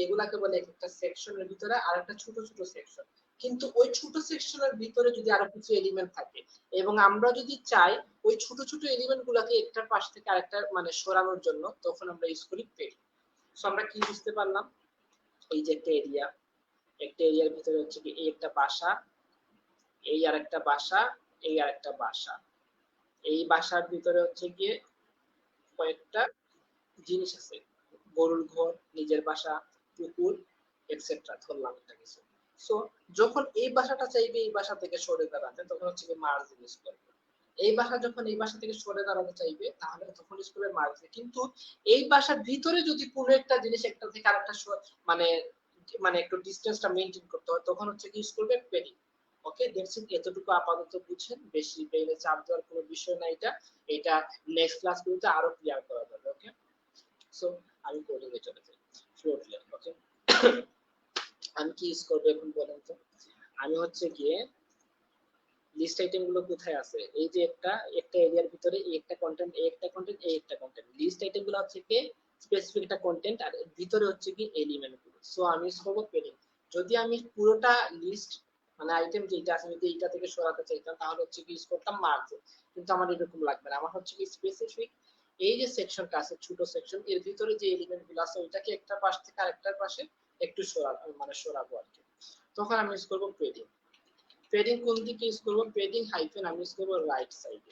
এগুলাকে বলে একটা সেকশনের ভিতরে আরেকটা ছোট ছোট সেকশন। কিন্তু ওই ছোট সেকশনের ভিতরে যদি আরো কিছু এলিমেন্ট থাকে এবং আমরা যদি চাই ওই ছোট ছোট এলিমেন্ট গুলাকে একটার পাশ থেকে আরেকটা মানে সরানোর জন্য, তখন আমরা ইউজ করি পেড। সো আমরা কি বুঝতে পারলাম, এই যে একটা এরিয়া, একটা এরিয়ার ভিতরে হচ্ছে কি এই একটা বাসা, এই আরেকটা বাসা, এই আরেকটা বাসা, এই বাসার ভিতরে হচ্ছে গিয়ে কয়েকটা জিনিস আছে, গরুর ঘর, নিজের বাসা, পুকুর, এটসেট্রা, ধরলাম এটা কিছু। সো যখন এই বাসাটা চাইবে এই বাসা থেকে সরে দাঁড়াতে তখন হচ্ছে কি মার্জিন ইউজ করবে, এই বাসা যখন এই বাসা থেকে সরে দাঁড়াতে চাইবে তাহলে তখন ইউজ করবে মার্জিন। কিন্তু এই বাসার ভিতরে যদি কোনো একটা জিনিস একটা থেকে আরেকটা মানে মানে একটু ডিসটেন্সটা মেইনটেইন করতে হয় তখন হচ্ছে কি ইউজ করবে পেডিং। ওকে, দ্যাটস ইট, এতটুকু আপাতত বুঝছেন, বেশি ব্রেইনে চাপ দেওয়ার কোনো বিষয় না এটা, এটা নেক্সট ক্লাসগুলোতে আরো ক্লিয়ার করা যাবে। ওকে, সো আমি কোডিং এ চলে যাই, ফ্লোট লেয়ার। ওকে, আমি কি ইউজ করব এখন বলেন তো, আমি হচ্ছে গিয়ে লিস্ট আইটেম গুলো কোথায় আছে, এই যে একটা একটা এরিয়ার ভিতরে এই একটা কন্টেন্ট, এই একটা কন্টেন্ট, এই একটা কন্টেন্ট, লিস্ট আইটেম গুলো হচ্ছে কি স্পেসিফিক একটা কন্টেন্ট, আর ভিতরে হচ্ছে কি এলিমেন্ট গুলো। সো আমি ইউজ করব পেডিং। যদি আমি পুরোটা লিস্ট মানে আইটেম যেটা আছে যদি এইটা থেকে সরাতে চাইতাম তাহলে হচ্ছে কি ইউজ করতাম মার্জিন, কিন্তু আমার এরকম লাগবে না, আমার হচ্ছে কি স্পেসিফিক এই যে সেকশনটা আছে ছোট সেকশন এর ভিতরে যে এলিমেন্ট গুলো আছে ওইটাকে একটা পাশ থেকে আরেকটার পাশে একটু মানে সরাবো আর কি, তখন আমি ইউজ করব পেডিং। পেডিং কোন দিকে ইউজ করব, পেডিং হাইফেন আমি ইউজ করব রাইট সাইডে,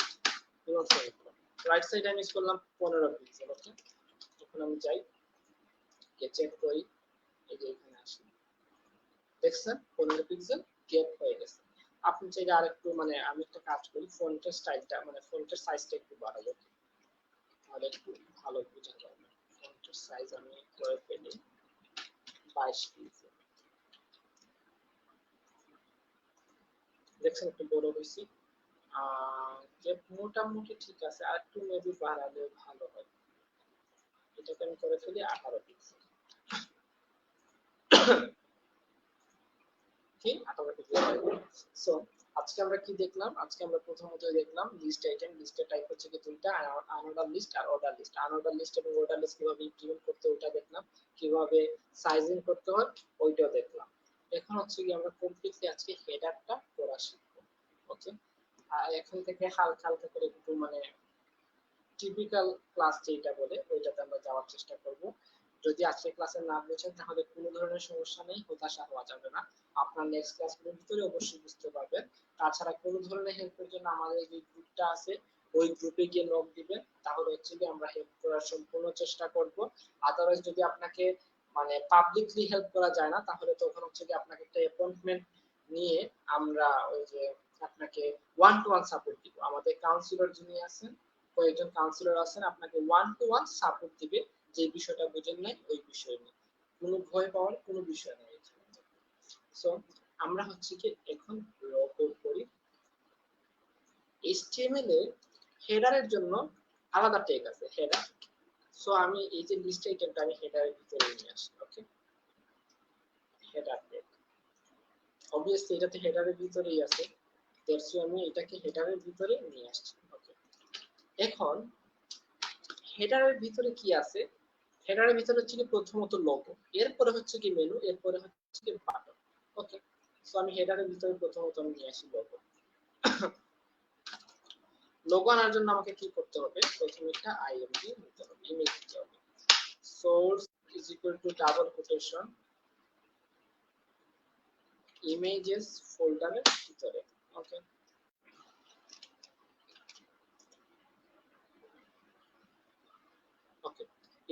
রাইট সাইডে আমি ইউজ করলাম 15 পিক্সেল। ওকে, যখন আমি যাই চেক করি, এই যে এখানে আসি, দেখছেন 15 পিক্সেল গ্যাপ হয়ে গেছে। আপনি চাইলে আরেকটু মানে আমি একটা কাজ করি, ফন্টের স্টাইলটা মানে ফন্টের সাইজটা একটু বাড়াবো, তাহলে একটু ভালো বোঝা যাবে। ফন্টের সাইজ আমি করে ফেলি 22 পিক্সেল। দেখছেন একটু বড় হয়েছে। যে মোটামুটি ঠিক আছে, আর একটু মেবি বাড়ালে ভালো হয়। এটাকে আমি করে ফেলি 18 পিক্সেল। কি 18 পিক্সেল। সো আজকে আমরা কি দেখলাম? আজকে আমরা প্রথমত দেখলাম লিস্ট আইটেম। লিস্টের টাইপ হচ্ছে কি দুইটা, আনঅর্ডার লিস্ট আর অর্ডার লিস্ট। আনঅর্ডার লিস্ট এবং অর্ডার লিস্ট কিভাবে ইমপ্লিমেন্ট করতে হয় ওটা দেখলাম, কিভাবে সাইজিং করতে হয় ওইটাও দেখলাম। এখন হচ্ছে কি আমরা কমপ্লিটলি আজকে হেডারটা পড়া শিখবো। ওকে, আর এখন থেকে হালকা হালকা করে একটু মানে টিপিক্যাল ক্লাস যেটা বলে ওইটাতে আমরা যাওয়ার চেষ্টা করব। যদি আজকে ক্লাসে না বুঝেন তাহলে কোনো ধরনের সমস্যা নেই, হতাশা হওয়া যাবে না। আপনার নেক্সট ক্লাসগুলোর ভিতরে অবশ্যই বুঝতে পারবেন। তাছাড়া কোনো ধরনের হেল্পের জন্য আমাদের যে গ্রুপটা আছে ওই গ্রুপে গিয়ে নক দিবেন, তাহলে হচ্ছে কি আমরা হেল্প করার সম্পূর্ণ চেষ্টা করব। আদারওয়াইজ যদি আপনাকে মানে পাবলিকলি হেল্প করা যায় না, তাহলে তখন হচ্ছে কি আপনাকে একটা অ্যাপয়েন্টমেন্ট নিয়ে আমরা ওই যে আপনাকে ওয়ান টু ওয়ান সাপোর্ট দিব। আমাদের কাউন্সিলর যিনি আছেন, কয়েকজন কাউন্সিলর আছেন, আপনাকে ওয়ান টু ওয়ান সাপোর্ট দিবে যে বিষয়টা বুঝেন নাই ওই বিষয় নিয়ে। কোনো ভয় পাওয়ার কোনো বিষয় নেই। সো আমরা হচ্ছে কি এখন লগ করি। HTML এর হেডারের জন্য আলাদা ট্যাগ আছে হেডার। সো আমি এই যে লিস্ট আইটেমটা আমি হেডারের ভিতরে নিয়ে আসি। ওকে, হেডার ট্যাগ অবভিয়াসলি এটাতে হেডারের ভিতরেই আছে, দ্যাটস ওয়াই আমি এটাকে হেডারের ভিতরে নিয়ে আসছি। ওকে, এখন হেডারের ভিতরে কি আছে? হেডারের ভিতরে হচ্ছে কি প্রথমত লোগো, এরপরে হচ্ছে কি মেনু, এরপরে হচ্ছে কি বাটন। ওকে, সো আমি হেডারের ভিতরে প্রথমত আমি নিয়ে আসি লোগো। লোগো আনার জন্য আমাকে কি করতে হবে? প্রথমে একটা আইএমডি নিতে হবে, ইমেজ দিতে হবে। Source is equal to double quotation images ফোল্ডারের ভিতরে। Okay, okay,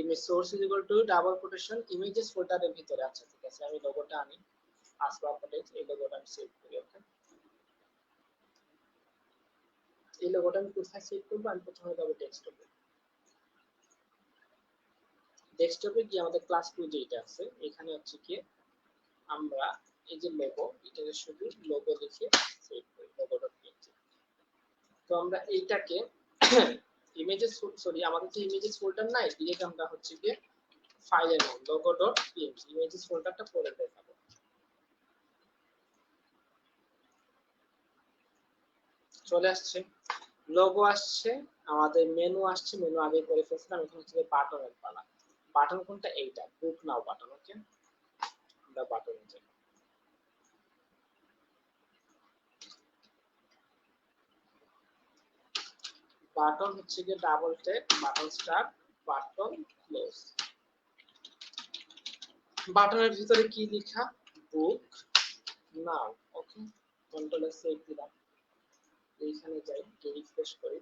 image source is equal to double quotation images ফোল্ডারের ভিতরে। আচ্ছা ঠিক আছে, আমি লোগোটা আনি, আসবাব টেক্সট, এই লোগোটা আমি সেভ করি। ওকে, এই লোগোটা আমি কোথায় সেভ করব? আমি প্রথমে যাব ডেস্কটপে। ডেস্কটপে গিয়ে আমাদের ক্লাস 2 যেটা আছে এখানে হচ্ছে কি আমরা এই যে লোগো, এটাকে শুধু লোগো লিখে সেভ করি, logo.png। তো আমরা এইটাকে ইমেজেস, সরি আমাদের যে ইমেজেস ফোল্ডার নাই, ডিরেক্ট আমরা হচ্ছে কি ফাইলের নাম logo.png ইমেজেস ফোল্ডারটা পড়ে দেখাবো। চলে আসছে লোগো, আসছে আমাদের মেনু, আসছে মেনু আগে করে ফেলছিলাম। এখন হচ্ছে বাটনের পালা। বাটন কোনটা? এইটা, বুক নাও বাটন। ওকে, আমরা বাটন যাই। বাটন হচ্ছে কি double tag, button start, button close. বাটনের ভিতরে কি লেখা? বুক নাও। ওকে, কন্ট্রোল সেভ দিলাম, এইখানে যাই, রিফ্রেশ করি,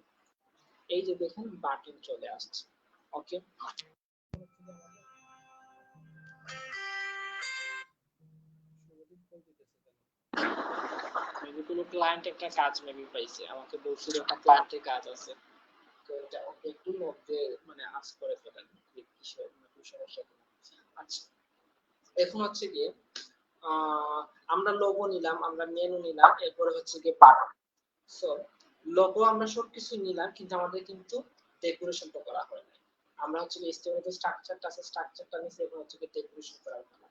এই যে দেখেন বাটন চলে আসছে। ওকে, মেবি কোনো ক্লায়েন্ট একটা কাজ মেবি পাইছে, আমাকে বলছিল একটা ক্লায়েন্টের কাজ আছে, তো এটা ওকে একটু মধ্যে মানে আস করে ফেলেন কিসের সমস্যা কিনা। আচ্ছা, এখন হচ্ছে গিয়ে আমরা লোগো নিলাম, আমরা মেনু নিলাম, এরপরে হচ্ছে গিয়ে বাটন। সো লোগো আমরা সবকিছু নিলাম, কিন্তু আমাদের কিন্তু ডেকোরেশনটা করা হয় না। আমরা হচ্ছে HTML এর স্ট্রাকচারটা আছে, স্ট্রাকচারটা নিয়ে এখন হচ্ছে গিয়ে ডেকোরেশন করা হয়।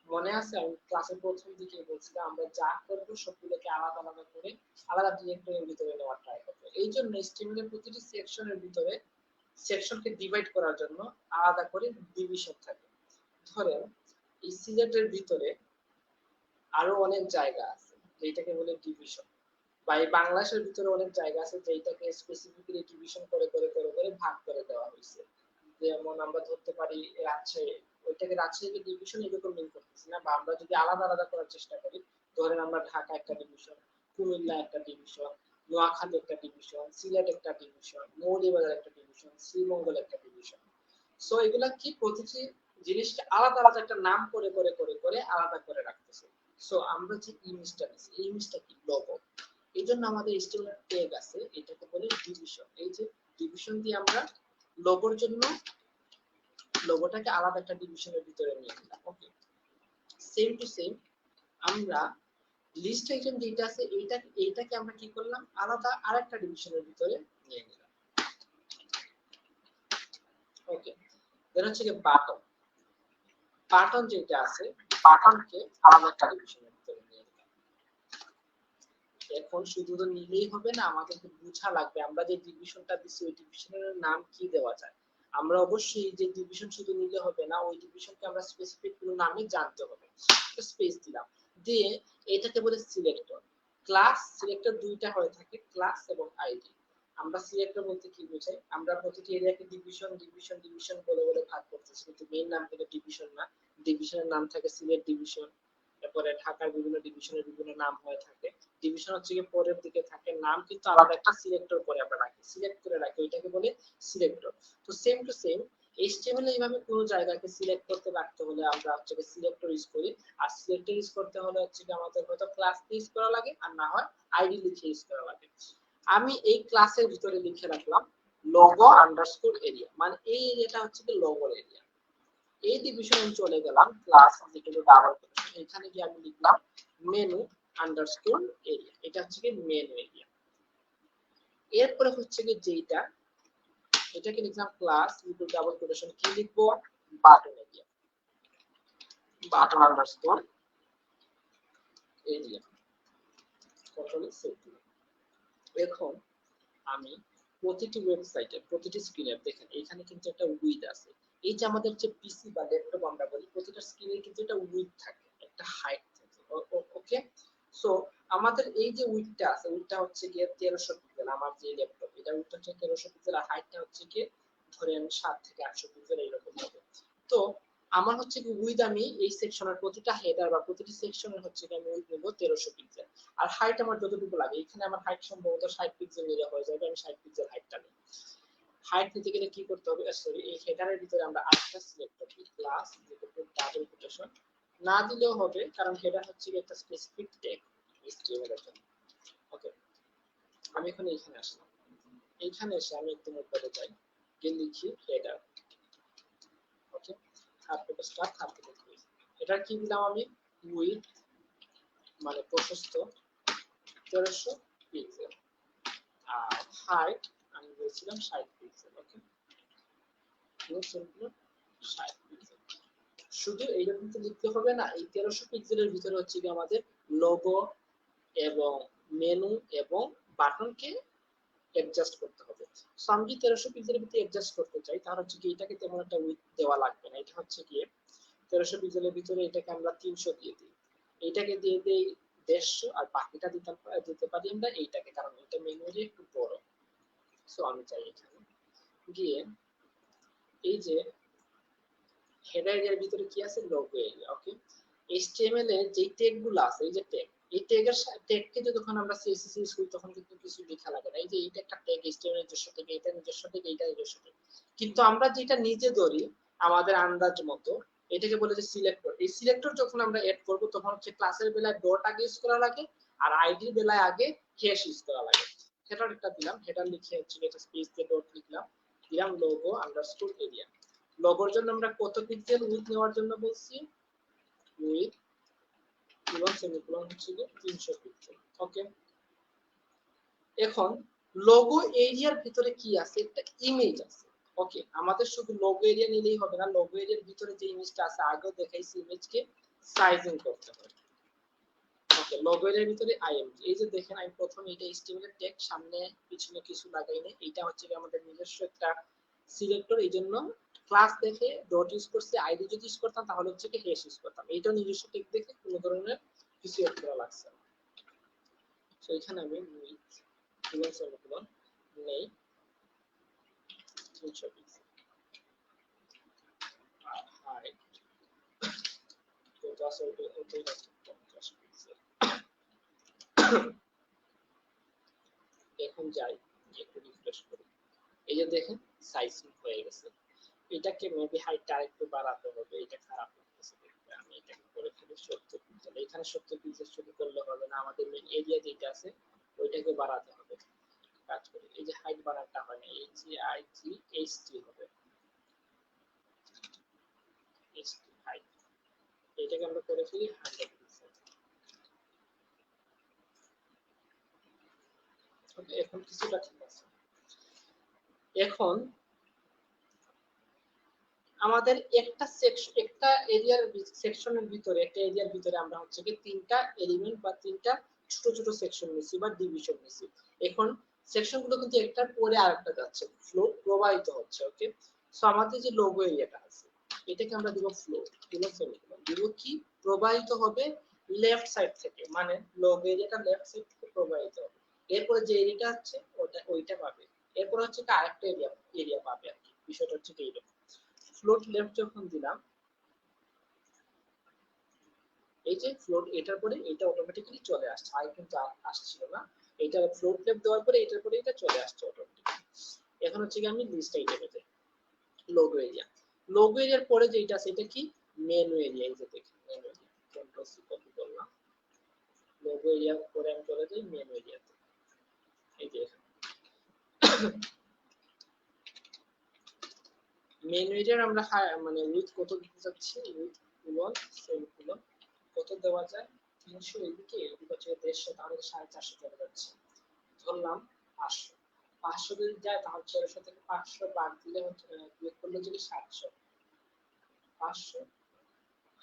মনে আছে আমি ক্লাসের প্রথম দিকে বলছিলাম আমরা যা করব সবগুলোকে আলাদা আলাদা করে আলাদা ডিরেক্টরির ভিতরে নেওয়ার ট্রাই করব। এই জন্য HTML এর প্রতিটি সেকশনের ভিতরে সেকশনকে ডিভাইড করার জন্য আলাদা করে ডিভিশন থাকে। ধরেন এই সিলেটের ভিতরে আরো অনেক জায়গা আছে যেটাকে বলে ডিভিশন, বা এই বাংলাদেশের ভিতরে অনেক জায়গা আছে যেটাকে স্পেসিফিক্যালি ডিভিশন করে করে করে করে ভাগ করে দেওয়া হয়েছে। যেমন আমরা ধরতে পারি রাজশাহী, ওইটাকে রাজশাহীকে ডিভিশন এরকম মিন করতেছি না, বা আমরা যদি আলাদা আলাদা করার চেষ্টা করি, ধরেন আমরা ঢাকা একটা ডিভিশন, কুমিল্লা একটা ডিভিশন, নোয়াখালী একটা ডিভিশন, সিলেট একটা ডিভিশন, মৌলভীবাজার একটা ডিভিশন, শ্রীমঙ্গল একটা ডিভিশন। সো এগুলা কি প্রতিটি জিনিসকে আলাদা আলাদা একটা নাম করে করে করে করে আলাদা করে রাখতেছে। সো আমরা যে ইমেজটা নিছি, এই ইমেজটা কি লোগো, এই জন্য আমাদের HTML ট্যাগ আছে, এটাকে বলে ডিভিশন। এই যে ডিভিশন দিয়ে আমরা লোগোর জন্য লোগোটাকে আলাদা একটা ডিভিশনের ভিতরে নিয়ে নিলাম। ওকে, সেম টু সেম আমরা লিস্ট আইটেম যেটা আছে এইটাকে আমরা কি করলাম, আলাদা আরেকটা ডিভিশনের ভিতরে নিয়ে নিলাম। ওকে, দেন হচ্ছে কি বাটন, বাটন যেটা আছে বাটনকে আলাদা একটা ডিভিশনের ভিতরে নিয়ে নিলাম। এখন শুধু তো নিলেই হবে না, আমাদেরকে বোঝা লাগবে আমরা যে ডিভিশনটা দিচ্ছি ওই ডিভিশনের নাম কি দেওয়া যায়। আমরা অবশ্যই যে ডিভিশন শুধু নিলে হবে না, ওই ডিভিশনকে আমরা স্পেসিফিক কোনো নামে জানতে হবে। স্পেস দিলাম, দিয়ে এটাকে বলে সিলেক্টর। ক্লাস সিলেক্টর দুইটা হয়ে থাকে, ক্লাস এবং আইডি। আমরা সিলেক্টর বলতে কি বোঝাই, আমরা প্রতিটি এরিয়াকে ডিভিশন ডিভিশন ডিভিশন বলে বলে ভাগ করতেছি, কিন্তু মেইন নাম থেকে ডিভিশন না, ডিভিশনের নাম থাকে সিলেট ডিভিশন, তারপরে ঢাকার বিভিন্ন ডিভিশনের বিভিন্ন নাম হয়ে থাকে। ডিভিশন হচ্ছে কি পরের দিকে থাকে, নাম কিন্তু আলাদা একটা সিলেক্টর করে আমরা রাখি, সিলেক্ট করে রাখি, ওইটাকে বলে সিলেক্টর। তো সেম টু সেম HTML এইভাবে কোনো জায়গাকে সিলেক্ট করতে রাখতে হলে আমরা হচ্ছে সিলেক্টর ইউজ করি। আর সিলেক্টর ইউজ করতে হলে হচ্ছে কি আমাদের হয়তো ক্লাস ইউজ করা লাগে, আর না হয় আইডি লিখে ইউজ করা লাগে। আমি এই ক্লাসের ভিতরে লিখে রাখলাম লোগো আন্ডারস্কোর এরিয়া, মানে এই এরিয়াটা হচ্ছে কি লোগোর এরিয়া। এই ডিভিশনে চলে গেলাম ক্লাস যেগুলো ডাবল কোটেশন, এখানে গিয়ে আমি লিখলাম মেনু আন্ডারস্কোর এরিয়া, এটা হচ্ছে কি মেনু এরিয়া। এরপরে হচ্ছে কি যেটা এটাকে লিখলাম ক্লাস উইথ ডাবল কোটেশন, কি লিখবো button area, button underscore area, control save দিলাম। এখন আমি প্রতিটি ওয়েবসাইটে প্রতিটি স্ক্রিনে দেখেন এখানে কিন্তু একটা উইড আছে। এই যে আমাদের যে পিসি বা ল্যাপটপ আমরা বলি, প্রতিটা স্ক্রিনে কিন্তু একটা উইড থাকে, একটা হাইট থাকে। ওকে, সো আমাদের এই যে উইডটা আছে, উইডটা হচ্ছে গিয়ে 1300 পিক্সেল। আমার যে ল্যাপটপ এটা উইডটা হচ্ছে 1300 পিক্সেল, আর হাইটটা হচ্ছে গিয়ে ধরেন 7 থেকে 800 পিক্সেল এরকম হবে। তো আমার হচ্ছে কি উইড, আমি এই সেকশনের প্রতিটা হেডার বা প্রতিটি সেকশনের হচ্ছে কি আমি উইড নেব 1300 পিক্সেল। আর হাইট আমার যতটুকু লাগে, এখানে আমার হাইট সম্ভবত 60 পিক্সেল নিলে হয়ে যাবে, আমি 60 পিক্সেল হাইটটা নিই। হাইট নিতে গেলে কি করতে হবে, সরি এই হেডারের ভিতরে আমরা আরেকটা সিলেক্ট করব ক্লাস যেটা ডাবল কোটেশন না দিলেও হবে, কারণ হেডার হচ্ছে কি একটা স্পেসিফিক ট্যাগ HTML এর জন্য। ওকে, আমি এখন এখানে আসলাম, এইখানে এসে আমি একটু মোবাইলে যাই, গিয়ে লিখি হেডার। ওকে, হাফ থেকে স্টার্ট, হাফ থেকে ক্লোজ। এটা কি দিলাম আমি উইড মানে প্রশস্ত 1300 পিক্সেল, আর হাইট আমি বলছিলাম 60 পিক্সেল। ওকে, সিম্পল 60 পিক্সেল। শুধু এইরকম তো লিখতে হবে না, এই 1300 পিক্সেলের ভিতরে হচ্ছে কি আমাদের লোগো এবং মেনু এবং বাটনকে অ্যাডজাস্ট করতে হবে। সো আমি যদি 1300 পিক্সেলের ভিতরে অ্যাডজাস্ট করতে চাই, তাহলে হচ্ছে কি এটাকে তেমন একটা উইডথ দেওয়া লাগবে না। এটা হচ্ছে কি 1300 পিক্সেলের ভিতরে এটাকে আমরা 300 দিয়ে দিই, এইটাকে দিয়ে দেই 150, আর বাকিটা দিতে পারি আমরা এইটাকে, কারণ এটা মেনুরি একটু বড়। সো আমি চাই এখানে গিয়ে এই যে হেডার এর ভিতরে কি আছে লোগো এরিয়া। ওকে, HTML এর যে ট্যাগগুলো আছে, এই যে ট্যাগ, এই ট্যাগকে যখন আমরা CSS ইউজ করি তখন কিন্তু কিছু লেখা লাগে না। এই যে এইটা একটা ট্যাগ, HTML এর নিজস্ব ট্যাগ, এটা নিজস্ব ট্যাগ, এইটা নিজস্ব ট্যাগ। কিন্তু আমরা যেটা নিজে ধরি আমাদের আন্দাজ মতো, এটাকে বলে যে সিলেক্টর। এই সিলেক্টর যখন আমরা এড করব তখন হচ্ছে ক্লাসের বেলায় ডট আগে ইউজ করা লাগে, আর আইডির বেলায় আগে হ্যাশ ইউজ করা লাগে। হেডার একটা দিলাম, হেডার লিখে হচ্ছে এটা স্পেস দিয়ে ডট লিখলাম, দিলাম লোগো আন্ডারস্কোর এরিয়া। লোগোর জন্য আমরা কত পিক্সেল উইডথ নেওয়ার জন্য বলছি, উইডথ এবং সেমিকোলন হচ্ছে 300 পিক্সেল। ওকে, এখন লোগো এরিয়ার ভিতরে কি আছে, একটা ইমেজ আছে। ওকে, আমাদের শুধু লোগো এরিয়া নিলেই হবে না, লোগো এরিয়ার ভিতরে যে ইমেজটা আছে আগেও দেখাইছি, ইমেজকে সাইজিং করতে হবে। ওকে, লোগো এরিয়ার ভিতরে আইএমজি, এই যে দেখেন আমি প্রথমে এটা HTML এর ট্যাগ, সামনে পিছনে কিছু লাগাই না, এটা হচ্ছে আমাদের নিজস্ব একটা সিলেক্টর, এইজন্য ক্লাস দেখে ডট ইউজ করছি, আইডি যদি ইউজ করতাম তাহলে হচ্ছে কি হ্যাশ ইউজ করতাম। এইটা নিজস্ব ট্যাগ দেখে কোনো ধরনের কিছু এড করা লাগছে না। সো এখানে আমি উইথ এবং সেমিকোলন নেই 300 পিক্সেল, আর হাইট তো আসলে ওটাই হচ্ছে 50 পিক্সেল। এখন যাই একটু রিফ্রেশ করি, এই যে দেখেন সাইজিং হয়ে গেছে। এটাকে মেবি হাইটটা আরেকটু বাড়াতে হবে, এটা খারাপ লাগতেছে দেখতে, আমি এটাকে করে ফেলি 70 পিক্সেল। এখানে 70 পিক্সেল শুধু করলে হবে না, আমাদের মেইন এরিয়া যেটা আছে ওইটাকে বাড়াতে হবে। কাজ করি, এই যে হাইট বানানটা হয় না, HIGHT হবে, হাইট, এটাকে আমরা করে ফেলি 100 পিক্সেল। ওকে, এখন কিছুটা ঠিক আছে। এখন আমাদের একটা সেকশনের ভিতরে, একটা এরিয়ার ভিতরে আমরা হচ্ছে কি তিনটা এলিমেন্ট বা তিনটা ছোট ছোট সেকশন নিছি বা ডিভিশন নিছি। এখন সেকশনগুলো কিন্তু একটার পরে আরেকটা যাচ্ছে, ফ্লো প্রবাহিত হচ্ছে। ওকে, সো আমাদের যে লোগো এরিয়াটা আছে এটাকে আমরা দিব ফ্লো, দিব কি প্রবাহিত হবে লেফট সাইড থেকে, মানে লোগো এরিয়াটা লেফট সাইড থেকে প্রবাহিত হবে। এরপরে যে এরিয়াটা আছে ওইটা পাবে, এরপর হচ্ছে আরেকটা এরিয়া পাবে আর কি। বিষয়টা হচ্ছে এইরকম। ফ্লোট লেফট যখন দিলাম, এই যে ফ্লোট, এটার পরে এটা অটোমেটিক্যালি চলে আসছে, আগে কিন্তু আসছিল না। এটা ফ্লোট লেফট দেওয়ার পরে এটার পরে এটা চলে আসছে অটোমেটিক্যালি। এখন হচ্ছে কি আমি লিস্টটা এটাকে দেই লোগো এরিয়া। লোগো এরিয়ার পরে যেটা আছে এটা কি মেনু এরিয়া, এই যে দেখেন menu area, control C copy করলাম, লোগো এরিয়া পরে আমি চলে যাই মেনু এরিয়াতে। এই যে মেনু এরিয়ার আমরা মানে উইথ কত দিতে যাচ্ছি, উইথ কুলন সেমিকোলন কত দেওয়া যায়, 300, এদিকে হচ্ছে 150, তাহলে 450 চলে যাচ্ছে, ধরলাম 500। 500 যদি যায় তাহলে 400 থেকে 500 বাদ দিলে হচ্ছে বিয়োগ করলে যদি 700, 500,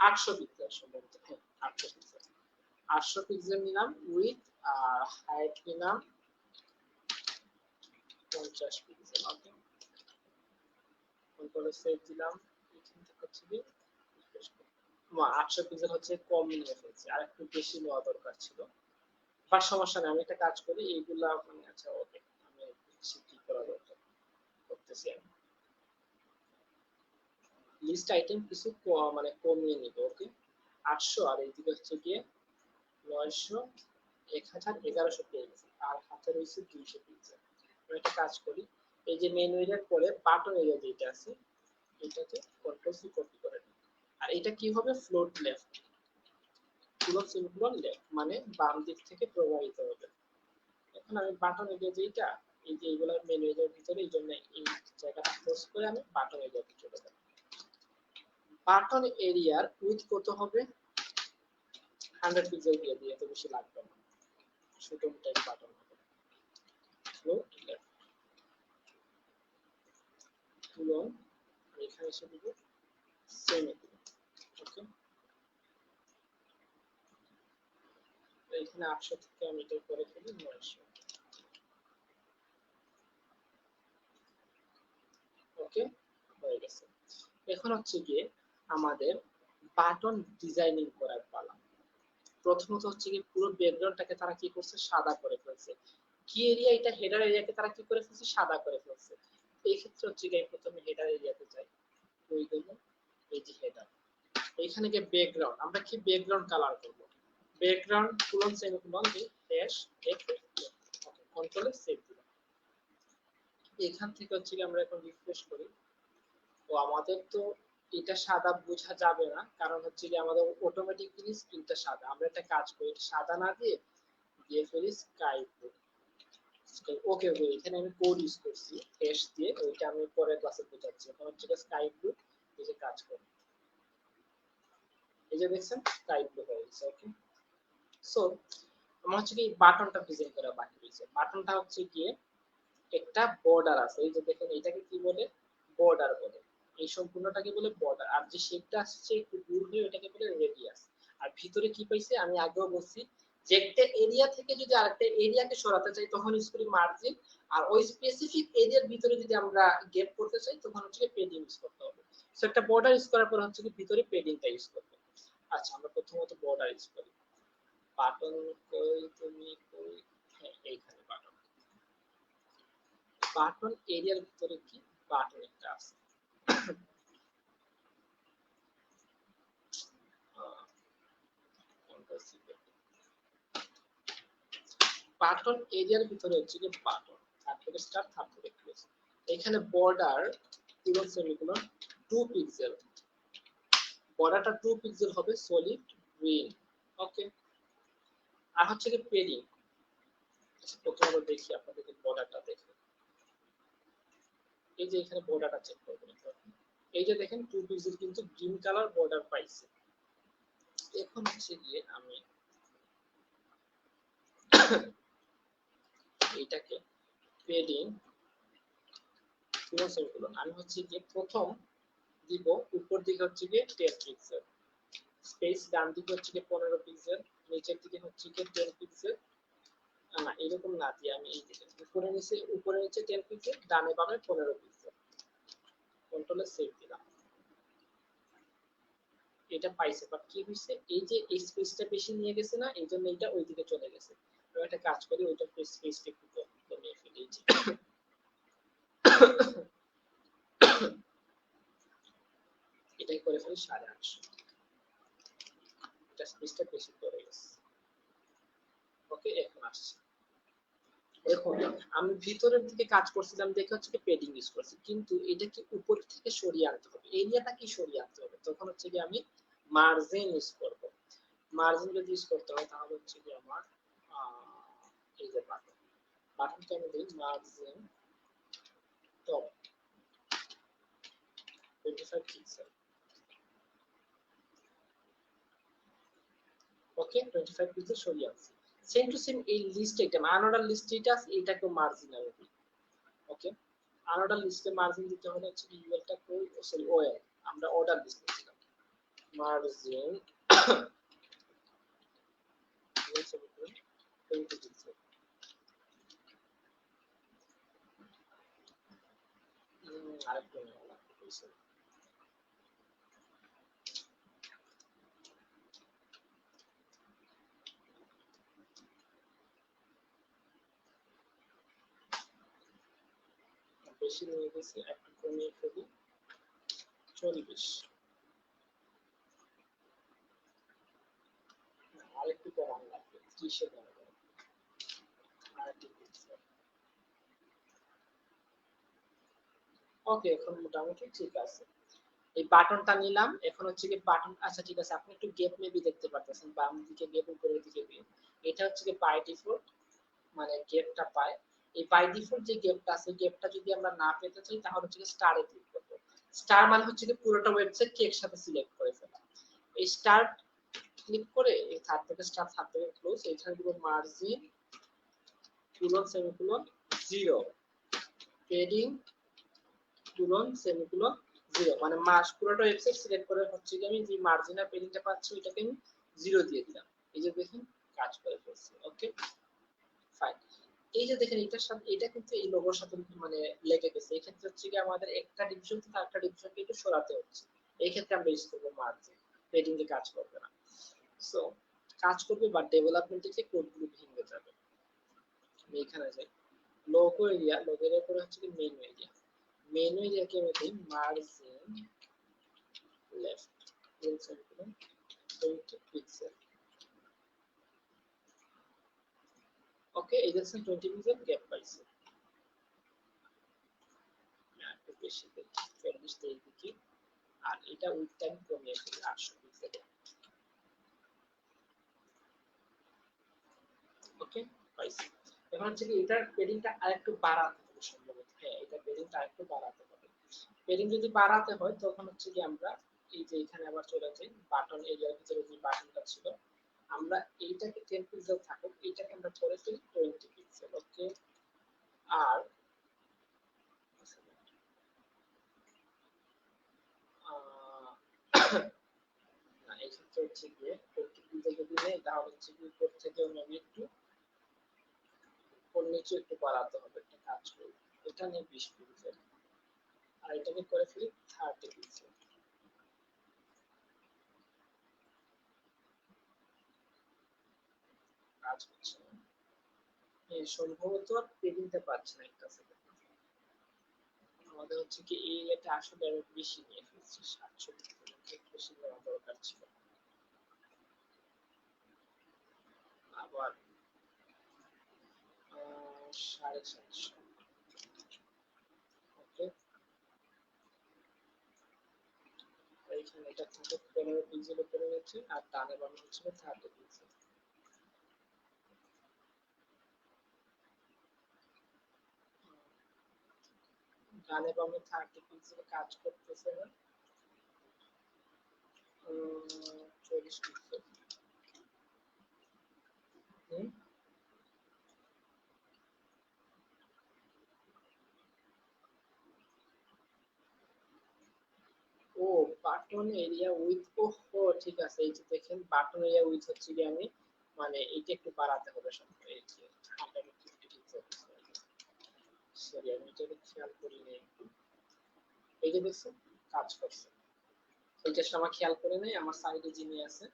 800 পিক্সেল সম্ভবত, হ্যাঁ 800 পিক্সেল, 800 পিক্সেল নিলাম উইথ, আর হাইট নিলাম 50 পিক্সেল। ওকে, তারপরে সেভ দিলাম। এখান থেকে হচ্ছে কি 800 পিক্সেল হচ্ছে কম নিয়ে ফেলছি, আর একটু বেশি নেওয়া দরকার ছিল, বাট সমস্যা নেই, আমি একটা কাজ করি এইগুলা মানে, আচ্ছা ওকে আমি কি করা দরকার করতেছি, আমি লিস্ট আইটেম কিছু মানে কমিয়ে নিব। ওকে, 800 আর এইদিকে হচ্ছে গিয়ে 900, 1000, 1100 পেয়ে গেছে, আর হাতে রয়েছে 200 পিক্সেল। আমি একটা কাজ করি, এই যে মেনু এরিয়ার পরে বাটন এরিয়া যেটা আছে এটাকে কন্ট্রোল সি কপি করে নিই, আর এটা কি হবে ফ্লোট লেফট, পুরো সিম্পল লেফট মানে বাম দিক থেকে প্রবাহিত হবে। এখন আমি বাটন এরিয়া যেটা, এই যে এইগুলা মেনু এরিয়ার ভিতরে, এই জন্য এই জায়গাটা ক্লোজ করে আমি বাটন এরিয়াতে চলে যাব। বাটন এরিয়ার উইথ কত হবে, 100 পিক্সেল দিয়ে দিয়ে, এত বেশি লাগবে না, ছোট টাইপ বাটন হবে। ফ্লোট লেফট তুলন, এখানে এসে দিব সেমিকোলন। ওকে, এখানে 800 থেকে আমি এটা করে ফেলি 900। ওকে, হয়ে গেছে। এখন হচ্ছে গিয়ে আমাদের বাটন ডিজাইনিং করার পালা। প্রথমত হচ্ছে কি পুরো ব্যাকগ্রাউন্ডটাকে তারা কি করছে, সাদা করে ফেলছে। কি এরিয়া, এটা হেডার এরিয়াকে তারা কি করে ফেলছে, সাদা করে ফেলছে। এই ক্ষেত্রে হচ্ছে কি প্রথমে হেডার এরিয়াতে যাই, ওই গেল এই যে হেডার, এখানে গিয়ে ব্যাকগ্রাউন্ড, আমরা কি ব্যাকগ্রাউন্ড কালার করব, ব্যাকগ্রাউন্ড কোলন সেমিকোলন দিয়ে ড্যাশ এফ, ওকে কন্ট্রোলে সেভ দিলাম। এখান থেকে হচ্ছে কি আমরা এখন রিফ্রেশ করি, তো আমাদের তো এটা সাদা বোঝা যাবে না, কারণ হচ্ছে কি আমাদের অটোমেটিক্যালি স্ক্রিনটা সাদা। আমরা একটা কাজ করি, সাদা না দিয়ে দিয়ে ফেলি স্কাই ব্লু। ওকে ওকে, এখানে আমি কোড ইউজ করছি হ্যাশ দিয়ে, ওইটা আমি পরের ক্লাসে বোঝাচ্ছি। এখন হচ্ছে স্কাই ব্লু, এই যে কাজ করি, এই যে দেখছেন স্কাই ব্লু হয়ে গেছে। ওকে, সো আমার হচ্ছে কি বাটনটা ডিজাইন করা বাকি রয়েছে। বাটনটা হচ্ছে গিয়ে একটা বর্ডার আছে, এই যে দেখেন এটাকে কি বলে, বর্ডার বলে, এই সম্পূর্ণটাকে বলে বর্ডার, আর যে শেপটা আসছে একটু দূর হয়ে ওটাকে বলে রেডিয়াস। আর ভিতরে কি পাইছে, আমি আগেও বলছি যে একটা এরিয়া থেকে যদি আরেকটা এরিয়াকে সরাতে চাই তখন ইউজ করি মার্জিন, আর ওই স্পেসিফিক এরিয়ার ভিতরে যদি আমরা গ্যাপ করতে চাই তখন হচ্ছে পেডিং ইউজ করতে হবে। সো একটা বর্ডার ইউজ করার পর হচ্ছে কি ভিতরে পেডিংটা ইউজ করতে। আচ্ছা, আমরা প্রথমত বর্ডার ইউজ করি, বাটন কই তুমি কই, হ্যাঁ এইখানে বাটন, বাটন এরিয়ার ভিতরে কি বাটন একটা আছে, বাটন এরিয়ার ভিতরে হচ্ছে কি বাটন, তারপরে স্টার, তারপরে ক্লোজ। এখানে বর্ডার পুরো সেমিকোলন 2 পিক্সেল, বর্ডারটা 2 পিক্সেল হবে সলিড গ্রিন। ওকে, আর হচ্ছে কি পেডিং, আচ্ছা, প্রথমে দেখি আপনাদেরকে বর্ডারটা দেখে। এই যে এখানে বর্ডারটা চেক করবেন। এই যে দেখেন 2 পিক্সেল কিন্তু গ্রিন কালার বর্ডার পাইছে। এখন হচ্ছে গিয়ে আমি এইটাকে পেডিং আমি হচ্ছে গিয়ে প্রথম দিব উপর দিকে হচ্ছে গিয়ে 10 পিক্সেল, স্পেস ডান দিকে হচ্ছে গিয়ে 15 পিক্সেল, নিচের দিকে হচ্ছে গিয়ে 10 পিক্সেল। না এরকম না দিয়ে আমি এই দিকে উপরে নিচে 10 পিক্সেল, ডানে বামে 15 পিক্সেল, কন্ট্রোলে সেভ দিলাম। এটা পাইছে, বাট কি হইছে এই যে এই স্পেসটা বেশি নিয়ে গেছে না, এই জন্য এটা ওইদিকে চলে গেছে। আমি একটা কাজ করি, ওইটা স্পেসটা একটু কমিয়ে ফেলি। এটাই করে ফেলি 850। এটা স্পেসটা বেশি পড়ে গেছে। ওকে, এখন আসছে। এখন আমি ভিতরের দিকে কাজ করছিলাম দেখে হচ্ছে পেডিং ইউজ করছি, কিন্তু এটা কি উপর থেকে সরিয়ে আনতে হবে, এরিয়াটা কি সরিয়ে আনতে হবে, তখন হচ্ছে কি আমি মার্জিন ইউজ করব। মার্জিন যদি ইউজ করতে হয় তাহলে হচ্ছে কি আমার এই যে বাটনটা আমি দিই মার্জিন টপ 25 পিক্সেল। ওকে, 25 পিক্সেল সরিয়ে আনছি। সেম টু সেম এই লিস্ট আইটেম আনঅর্ডার লিস্ট এটা আছে, এটাকে মার্জিন আমি দিই। ওকে, আনঅর্ডার লিস্টে মার্জিন দিতে হলে হচ্ছে কি ইউএলটা কই, সরি ওএল, আমরা অর্ডার লিস্ট দিলাম মার্জিন 20 পিক্সেল। আরেকটু নেওয়া লাগবে পিক্সেল। বেশি নিয়ে গেছি, একটু কমিয়ে ফেলি 40। আরেকটু কমানো লাগবে 30 এ কমানো লাগবে আরেকটু পিক্সেল। ওকে, এখন মোটামুটি ঠিক আছে। এই বাটনটা নিলাম, এখন হচ্ছে কি বাটন, আচ্ছা ঠিক আছে, আপনি একটু গ্যাপ মেবি দেখতে পারতেছেন বাম দিকে গ্যাপ, উপরের দিকে গ্যাপ। এটা হচ্ছে কি বাই ডিফল্ট মানে গ্যাপটা পায়। এই বাই ডিফল্ট যে গ্যাপটা আছে, গ্যাপটা যদি আমরা না পেতে চাই তাহলে হচ্ছে স্টারে ক্লিক করব। স্টার মানে হচ্ছে কি পুরোটা ওয়েবসাইট কে একসাথে সিলেক্ট করে ফেলা। এই স্টার ক্লিক করে এই থার্ড থেকে স্টার, থার্ড থেকে ক্লোজ, এখানে দিব margin colon semicolon 0, padding colon semicolon 0, মানে মাস পুরোটা ওয়েবসাইট সিলেক্ট করে হচ্ছে কি আমি যে মার্জিনাল পেডিংটা পাচ্ছি ওইটাকে আমি 0 দিয়ে দিলাম। এই যে দেখেন কাজ করে ফেলছে। Okay fine. এই যে দেখেন এটার সাথে এটা কিন্তু এই লোগোর সাথে মানে লেগে গেছে। এই ক্ষেত্রে হচ্ছে কি আমাদের একটা ডিভিশন থেকে আরেকটা ডিভিশনকে একটু সরাতে হচ্ছে। এই ক্ষেত্রে আমরা ইউজ করব মার্জিন, পেডিং এ কাজ করবে না। সো কাজ করবে বাট ডেভেলপমেন্টে যে কোডগুলো ভেঙে যাবে। আমি এখানে যাই লোগো এরিয়া, লোগো এরিয়া করে হচ্ছে কি মেনু এরিয়া, মেনু এরিয়াকে আমি দিই মার্জিন লেফট 20 পিক্সেল। ওকে, এই দেখছেন 20 পিক্সেল গ্যাপ পাইছে। একটু বেশি দেই 40 দেই দেখি, আর এটা উইথ টাইম কমিয়ে ফেলি 800 পিক্সেল। ওকে পাইছি। এখন হচ্ছে কি এটার পেডিংটা আরেকটু বাড়াতে হবে সম্ভবত। হ্যাঁ, এটা পেডিংটা আরেকটু বাড়াতে হবে। পেডিং যদি বাড়াতে হয় তখন হচ্ছে কি আমরা এই যে এখানে আবার চলে যাই বাটন এরিয়ার ভিতরে যে বাটনটা ছিল, আমরা এইটাকে 10 পিক্সেল থাকুক, এইটাকে আমরা করে ফেলি 20 পিক্সেল। ওকে, আর না এই ক্ষেত্রে হচ্ছে গিয়ে 20 পিক্সেল যদি নেই তাহলে হচ্ছে কি উপর থেকে আমি একটু উপর নিচে একটু বাড়াতে হবে। একটা কাজ করি, এটা নিয়ে 20 পিক্সেল আর এটাকে করে ফেলি 30 পিক্সেল। কাজ হচ্ছে না, সম্ভবত পেডিংটা পাচ্ছি না। একটা সেকেন্ড, আমাদের হচ্ছে কি এই এটা আসলে আরো বেশি নিয়ে ফেলছি, 700 থেকে বেশি নেওয়া দরকার ছিল। আবার 750। ওকে, এইখানে এটা থেকে 15 পিক্সেল করে নিচ্ছি আর ডানে বামে হচ্ছে 30 পিক্সেল। ডানে বামে 30 পিক্সেল কাজ করতেছে না, 40 পিক্সেল। ও বাটন এরিয়া উইথ, ও ঠিক আছে, এই যে দেখেন বাটন এরিয়া উইথ হচ্ছে কি আমি মানে এইটা একটু বাড়াতে হবে সবসময়, এই যে 150 পিক্সেল। সরি আমি এটা খেয়াল করি নাই একটু, এই যে দেখছেন কাজ করছে, এইটার সময় খেয়াল করে নাই, আমার সাইডে যিনি আছে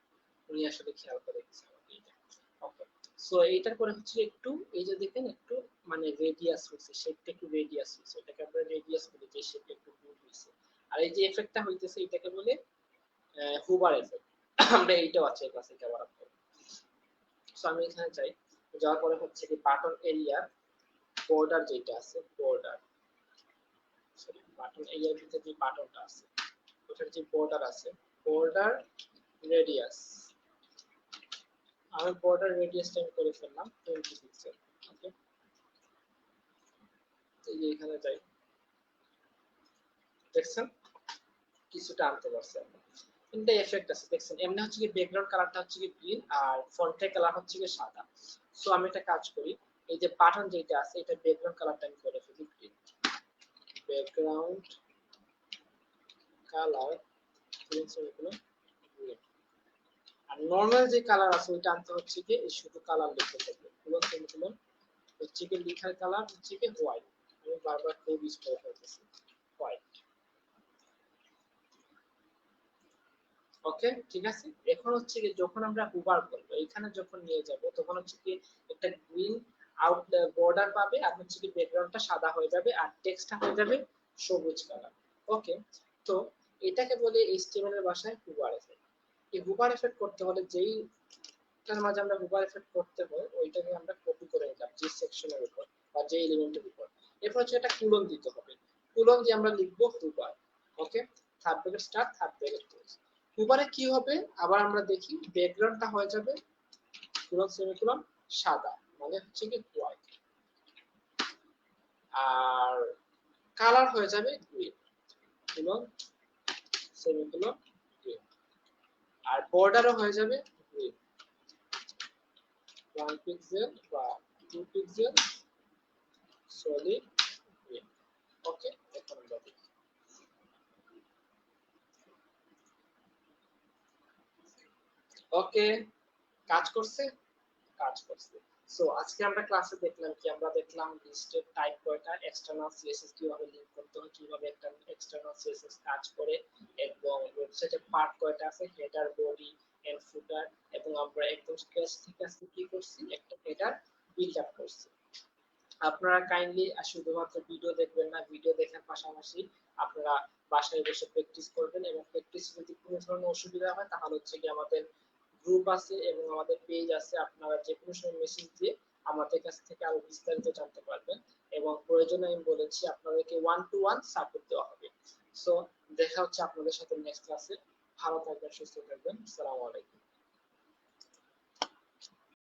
উনি আসলে খেয়াল করে দিয়েছে আমাকে এইটা। ওকে, সো এইটার পরে হচ্ছে একটু এই যে দেখেন একটু মানে রেডিয়াস হইছে, শেপটা একটু রেডিয়াস হইছে, এটাকে আমরা রেডিয়াস বলি, যে শেপটা একটু মুভ হইছে। আর এই যে এফেক্টটা হইতেছে এটাকে বলে হুবার এফেক্ট। আমরা এইটাও আছে এই ক্লাসে কভার আপ করব। সো আমি এখানে যাই, যাওয়ার পরে হচ্ছে কি বাটন এরিয়া বর্ডার যেটা আছে, বর্ডার সরি বাটন এরিয়ার ভিতরে যে বাটনটা আছে ওটার যে বর্ডার আছে, বর্ডার রেডিয়াস, আমি বর্ডার রেডিয়াস টাইম করে ফেললাম 20 পিক্সেল। ওকে, এই যে এখানে যাই, দেখছেন কিছুটা আনতে পারছি আমরা, তিনটা এফেক্ট আছে দেখছেন। এমনি হচ্ছে কি ব্যাকগ্রাউন্ড কালারটা হচ্ছে কি গ্রিন আর ফন্টের কালার হচ্ছে কি সাদা। সো আমি একটা কাজ করি, এই যে বাটন যেটা আছে এটা ব্যাকগ্রাউন্ড কালারটা আমি করে ফেলি গ্রিন, ব্যাকগ্রাউন্ড কালার গ্রিন, সেগুলো গ্রিন। আর নরমাল যে কালার আছে ওইটা আনতে হচ্ছে কি শুধু কালার লিখতে থাকবে, পুরো সেগুলো হচ্ছে কি লেখার কালার হচ্ছে কি হোয়াইট, আমি বারবার খুব ইউজ করে ফেলতেছি হোয়াইট। ওকে ঠিক আছে, এখন হচ্ছে কি যখন আমরা হুবার করব এখানে যখন নিয়ে যাব তখন হচ্ছে কি একটা গ্রিন আউট বর্ডার পাবে, আর হচ্ছে কি ব্যাকগ্রাউন্ডটা সাদা হয়ে যাবে আর টেক্সটটা হয়ে যাবে সবুজ কালার। ওকে, তো এটাকে বলে এইচটিএমএল এর ভাষায় হুবার এফেক্ট। এই হুবার এফেক্ট করতে হলে যেই তার মাঝে আমরা হুবার এফেক্ট করতে হয় ওইটাকে আমরা কপি করে নিলাম যে সেকশনের উপর বা যে এলিমেন্টের উপর, এরপর হচ্ছে একটা কুলন দিতে হবে, কুলন দিয়ে আমরা লিখবো hover. Okay, third bracket start, third bracket close. হুবারে কি হবে আবার আমরা দেখি, ব্যাকগ্রাউন্ডটা হয়ে যাবে কুলন সেমিকোলন সাদা, মানে হচ্ছে কি হোয়াইট, আর কালার হয়ে যাবে গ্রিন, কুলন সেমিকোলন গ্রিন, আর বর্ডারও হয়ে যাবে গ্রিন, 1 পিক্সেল বা 2 পিক্সেল সলিড গ্রিন। ওকে, এখন আমরা দেখি, ওকে কাজ করছে, কাজ করছে। সো আজকে আমরা ক্লাসে দেখলাম কি, আমরা দেখলাম লিস্টের টাইপ কয়টা, এক্সটার্নাল সিএসএস কিভাবে লিংক করতে হয়, কিভাবে একটা এক্সটার্নাল সিএসএস কাজ করে, এবং ওয়েবসাইটের পার্ট কয়টা আছে, হেডার, বডি এন্ড ফুটার, এবং আমরা একদম স্ক্র্যাচ থেকে আজকে কি করছি একটা হেডার বিল্ড আপ করছি। আপনারা কাইন্ডলি শুধুমাত্র ভিডিও দেখবেন না, ভিডিও দেখার পাশাপাশি আপনারা বাসায় বসে প্র্যাকটিস করবেন, এবং প্র্যাকটিস যদি কোনো ধরনের অসুবিধা হয় তাহলে হচ্ছে কি আমাদের গ্রুপ আছে এবং আমাদের পেজ আছে, আপনারা যে কোনো সময় মেসেজ দিয়ে আমাদের কাছ থেকে আরো বিস্তারিত জানতে পারবেন, এবং প্রয়োজনে আমি বলেছি আপনাদেরকে 1-to-1 সাপোর্ট দেওয়া হবে। সো দেখা হচ্ছে আপনাদের সাথে নেক্সট ক্লাসে, ভালো থাকবেন, সুস্থ থাকবেন, আসসালামু আলাইকুম।